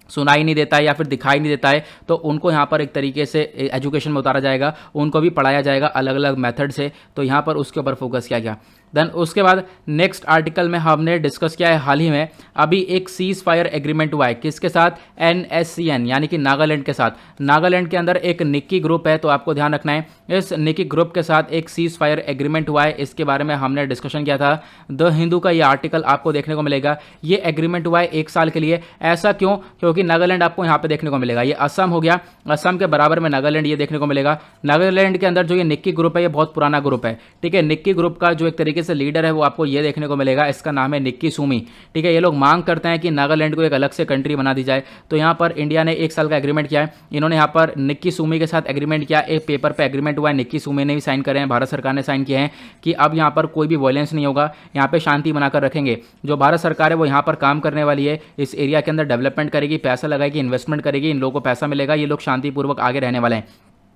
Speaker 1: सुनाई नहीं देता है या फिर दिखाई नहीं देता है, तो उनको यहाँ पर एक तरीके से एजुकेशन में उतारा जाएगा, उनको भी पढ़ाया जाएगा अलग अलग मेथड से, तो यहाँ पर उसके ऊपर फोकस किया गया। देन उसके बाद नेक्स्ट आर्टिकल में हमने डिस्कस किया है हाल ही में अभी एक सीज फायर एग्रीमेंट हुआ है, किसके साथ, NSCN यानी कि नागालैंड के साथ। नागालैंड के अंदर एक निक्की ग्रुप है, तो आपको ध्यान रखना है, इस निक्की ग्रुप के साथ एक सीज फायर एग्रीमेंट हुआ है, इसके बारे में हमने डिस्कशन किया था। द हिंदू का ये आर्टिकल आपको देखने को मिलेगा। ये एग्रीमेंट हुआ है 1 साल के लिए। ऐसा क्यों, क्योंकि नागालैंड आपको यहाँ पे देखने को मिलेगा, ये असम हो गया, असम के बराबर में नागालैंड ये देखने को मिलेगा। नागालैंड के अंदर जो ये निक्की ग्रुप है ये बहुत पुराना ग्रुप है, ठीक है। निक्की ग्रुप का जो एक तरीके से लीडर है वो आपको ये देखने को मिलेगा, इसका नाम है निक्की सुमी, ठीक है। ये लोग मांग करते हैं कि नागालैंड को एक अलग से कंट्री बना दी जाए, तो यहाँ पर इंडिया ने 1 साल का एग्रीमेंट किया है। इन्होंने यहाँ पर निक्की सुमी के साथ एग्रीमेंट किया, एक पेपर पे एग्रीमेंट हुआ है, निक्की सुमी ने भी साइन करे हैं, भारत सरकार ने साइन किए हैं कि अब यहाँ पर कोई भी वायलेंस नहीं होगा, यहाँ पे शांति बनाकर रखेंगे। जो भारत सरकार है वो यहाँ पर काम करने वाली है, इस एरिया के अंदर डेवलपमेंट करेगी, पैसा लगाएगी, इन्वेस्टमेंट करेगी, इन लोगों को पैसा मिलेगा, ये लोग शांतिपूर्वक आगे रहने वाले हैं।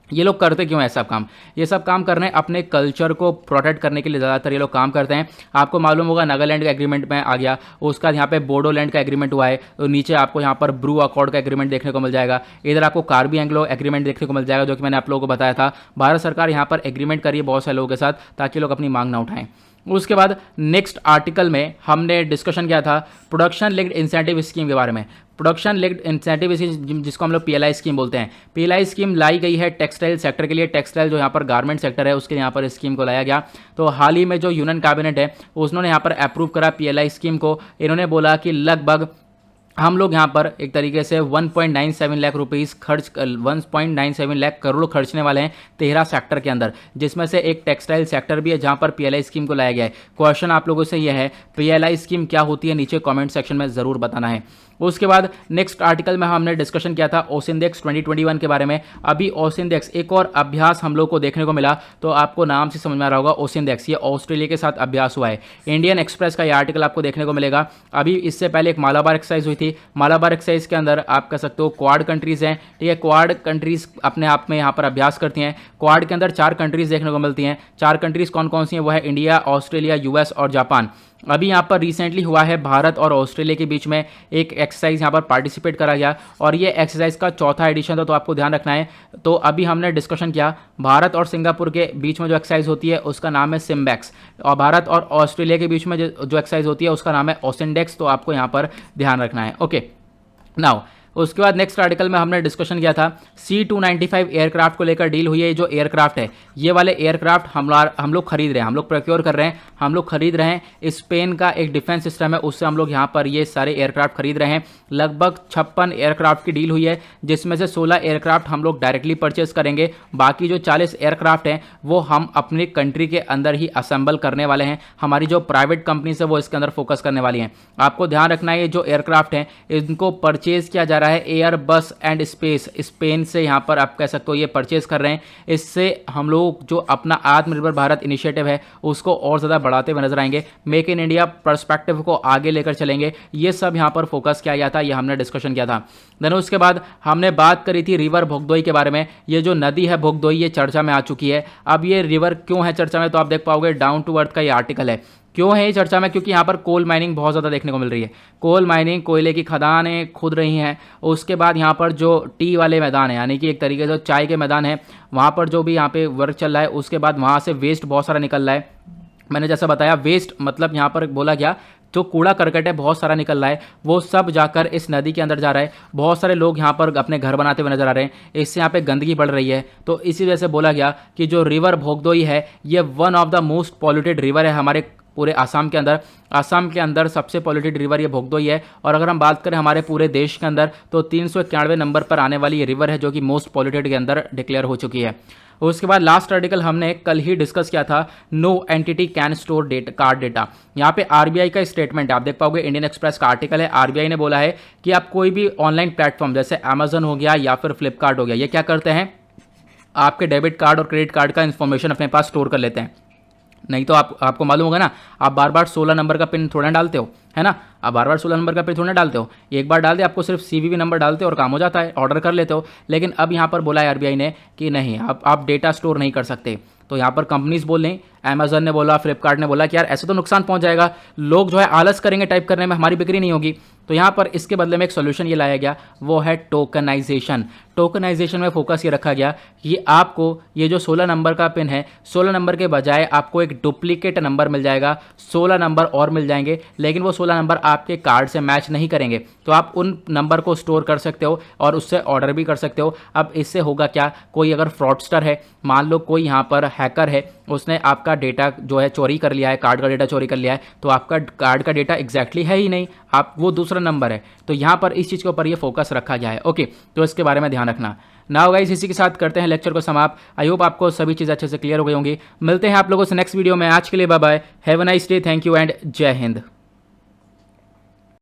Speaker 1: ये लोग करते क्यों है सब काम, ये सब काम कर रहे हैं अपने कल्चर को प्रोटेक्ट करने के लिए ज़्यादातर ये लोग काम करते हैं। आपको मालूम होगा नागालैंड का एग्रीमेंट में आ गया, उसका यहाँ पे बोडोलैंड का एग्रीमेंट हुआ है, तो नीचे आपको यहाँ पर ब्रू अकॉर्ड का एग्रीमेंट देखने को मिल जाएगा। इधर आपको कार्बी एंग्लो एग्रीमेंट देखने को मिल जाएगा, जो कि मैंने आप लोगों को बताया था। भारत सरकार यहाँ पर एग्रीमेंट करी है बहुत सारे लोगों के साथ, ताकि लोग अपनी मांग ना उठाएं। उसके बाद नेक्स्ट आर्टिकल में हमने डिस्कशन किया था प्रोडक्शन लिंक्ड इंसेंटिव स्कीम के बारे में। प्रोडक्शन लिंक्ड इंसेंटिव स्कीम जिसको हम लोग PLI स्कीम बोलते हैं, PLI स्कीम लाई गई है टेक्सटाइल सेक्टर के लिए। टेक्सटाइल जो यहाँ पर गारमेंट सेक्टर है उसके यहाँ पर स्कीम को लाया गया। तो हाल ही में जो यूनियन कैबिनेट है उसने यहाँ पर अप्रूव करा PLI स्कीम को। इन्होंने बोला कि लगभग हम लोग यहाँ पर एक तरीके से 1.97 लाख रुपीस खर्च 1.97 लाख करोड़ खर्चने वाले हैं 13 सेक्टर के अंदर, जिसमें से एक टेक्सटाइल सेक्टर भी है जहाँ पर PLI स्कीम को लाया गया है। क्वेश्चन आप लोगों से यह है PLI स्कीम क्या होती है, नीचे कमेंट सेक्शन में ज़रूर बताना है। उसके बाद नेक्स्ट आर्टिकल में हमने डिस्कशन किया था ओसिंडेक्स 2021 के बारे में। अभी ओसिंडेक्स एक और अभ्यास हम लोग को देखने को मिला, तो आपको नाम से समझ में आ रहा होगा ओसिंडेक्स, ये ऑस्ट्रेलिया के साथ अभ्यास हुआ है। इंडियन एक्सप्रेस का ये आर्टिकल आपको देखने को मिलेगा। अभी इससे पहले एक मालाबार एक्सरसाइज हुई थी। मालाबार एक्सरसाइज के अंदर आप कह सकते हो क्वाड कंट्रीज़ हैं, ठीक है। क्वाड कंट्रीज़ अपने आप में यहाँ पर अभ्यास करती हैं। क्वाड के अंदर 4 कंट्रीज़ देखने को मिलती हैं। 4 कंट्रीज़ कौन कौन सी हैं, वो है इंडिया, ऑस्ट्रेलिया, US और जापान। अभी यहाँ पर रिसेंटली हुआ है भारत और ऑस्ट्रेलिया के बीच में एक एक्सरसाइज यहाँ पर पार्टिसिपेट करा गया और ये एक्सरसाइज का चौथा एडिशन था, तो आपको ध्यान रखना है। तो अभी हमने डिस्कशन किया भारत और सिंगापुर के बीच में जो एक्सरसाइज होती है उसका नाम है सिम्बैक्स, और भारत और ऑस्ट्रेलिया के बीच में जो एक्सरसाइज होती है उसका नाम है ओसिंडेक्स। तो आपको यहाँ पर ध्यान रखना है। ओके, नाउ उसके बाद नेक्स्ट आर्टिकल में हमने डिस्कशन किया था C-295 एयरक्राफ्ट को लेकर डील हुई है। जो एयरक्राफ्ट है, ये वाले एयरक्राफ्ट हम लोग खरीद रहे हैं, हम लोग प्रोक्योर कर रहे हैं, हम लोग खरीद रहे हैं। स्पेन का एक डिफेंस सिस्टम है, उससे हम लोग यहाँ पर ये सारे एयरक्राफ्ट खरीद रहे हैं। लगभग 56 एयरक्राफ्ट की डील हुई है, जिसमें से 16 एयरक्राफ्ट हम लोग डायरेक्टली परचेस करेंगे। बाकी जो 40 एयरक्राफ्ट हैं वो हम अपनी कंट्री के अंदर ही असेंबल करने वाले हैं। हमारी जो प्राइवेट कंपनीज है वो इसके अंदर फोकस करने वाली हैं। आपको ध्यान रखना है, ये जो एयरक्राफ्ट हैं इनको परचेज किया जा रहा है एयरबस एंड स्पेस, स्पेन से यहाँ पर आप कह सकते हो ये परचेज कर रहे हैं। इससे हम लोग जो अपना आत्मनिर्भर भारत इनिशिएटिव है उसको और ज़्यादा बढ़ाते हुए नजर आएंगे, मेक इन इंडिया पर्सपेक्टिव को आगे लेकर चलेंगे। ये सब यहाँ पर फोकस किया गया था, ये हमने डिस्कशन किया था। देन उसके बाद हमने बात करी थी रिवर भोगदोई के बारे में। ये जो नदी है भोगदोई, ये चर्चा में आ चुकी है। अब ये रिवर क्यों है चर्चा में, तो आप देख पाओगे डाउन टू अर्थ का ये आर्टिकल है। क्यों है ये चर्चा में, क्योंकि यहाँ पर कोल माइनिंग बहुत ज़्यादा देखने को मिल रही है। कोल माइनिंग, कोयले की खदानें खुद रही हैं। उसके बाद यहाँ पर जो टी वाले मैदान है, यानी कि एक तरीके से चाय के मैदान है, वहाँ पर जो भी यहाँ पे वर्क चल रहा है, उसके बाद वहाँ से वेस्ट बहुत सारा निकल रहा है। मैंने जैसा बताया वेस्ट मतलब यहाँ पर बोला गया जो कूड़ा करकट है बहुत सारा निकल रहा है, वो सब जाकर इस नदी के अंदर जा रहा है। बहुत सारे लोग यहाँ पर अपने घर बनाते हुए नजर आ रहे हैं, इससे यहाँ पे गंदगी बढ़ रही है। तो इसी वजह से बोला गया कि जो रिवर भोगदोई है ये one of the most polluted river है हमारे पूरे आसाम के अंदर। आसाम के अंदर सबसे पॉल्यूटेड रिवर ये भोगदोई है। और अगर हम बात करें हमारे पूरे देश के अंदर तो 391 नंबर पर आने वाली ये रिवर है जो कि मोस्ट पॉल्यूटेड के अंदर डिक्लेयर हो चुकी है। उसके बाद लास्ट आर्टिकल हमने कल ही डिस्कस किया था, no entity can store card data. यहाँ पे आरबीआई का स्टेटमेंट है, आप देख पाओगे इंडियन एक्सप्रेस का आर्टिकल है। आरबीआई ने बोला है कि आप कोई भी ऑनलाइन प्लेटफॉर्म जैसे अमेजन हो गया या फिर फ्लिपकार्ट हो गया, ये क्या करते हैं, आपके डेबिट कार्ड और क्रेडिट कार्ड का इन्फॉर्मेशन अपने पास स्टोर कर लेते हैं। नहीं तो आपको मालूम होगा ना, आप बार बार 16 नंबर का पिन थोड़ा डालते हो, है ना, आप बार बार 16 नंबर का पिन थोड़ा डालते हो, एक बार डाल दे आपको सिर्फ सीवीवी नंबर डालते हो और काम हो जाता है, ऑर्डर कर लेते हो। लेकिन अब यहाँ पर बोला है आरबीआई ने कि नहीं, आप डेटा स्टोर नहीं कर सकते। तो यहाँ पर कंपनीज बोल रही, अमेजन ने बोला, फ्लिपकार्ट ने बोला कि यार ऐसे तो नुकसान पहुंच जाएगा, लोग जो है आलस करेंगे टाइप करने में, हमारी बिक्री नहीं होगी। तो यहाँ पर इसके बदले में एक सोल्यूशन ये लाया गया, वो है टोकनाइजेशन। टोकनाइजेशन में फोकस ये रखा गया कि आपको ये जो 16 नंबर का पिन है, 16 नंबर के बजाय आपको एक डुप्लीकेट नंबर मिल जाएगा, 16 नंबर और मिल जाएंगे, लेकिन वो 16 नंबर आपके कार्ड से मैच नहीं करेंगे। तो आप उन नंबर को स्टोर कर सकते हो और उससे ऑर्डर भी कर सकते हो। अब इससे होगा क्या, कोई अगर फ्रॉडस्टर है, मान लो कोई यहाँ पर हैकर है, उसने आपका डेटा जो है चोरी कर लिया है, कार्ड का डेटा चोरी कर लिया है, तो आपका कार्ड का डेटा एग्जैक्टली है ही नहीं, आप वो दूसरा नंबर है। तो यहाँ पर इस चीज़ के ऊपर ये फोकस रखा गया है। ओके, तो इसके बारे में ध्यान रखना। नाउ गाइस, इसी के साथ करते हैं लेक्चर को समाप्त। आई होप आपको सभी चीज़ अच्छे से क्लियर हो गई होंगी। मिलते हैं आप लोगों से नेक्स्ट वीडियो में। आज के लिए bye bye, have a nice day, thank you and जय हिंद।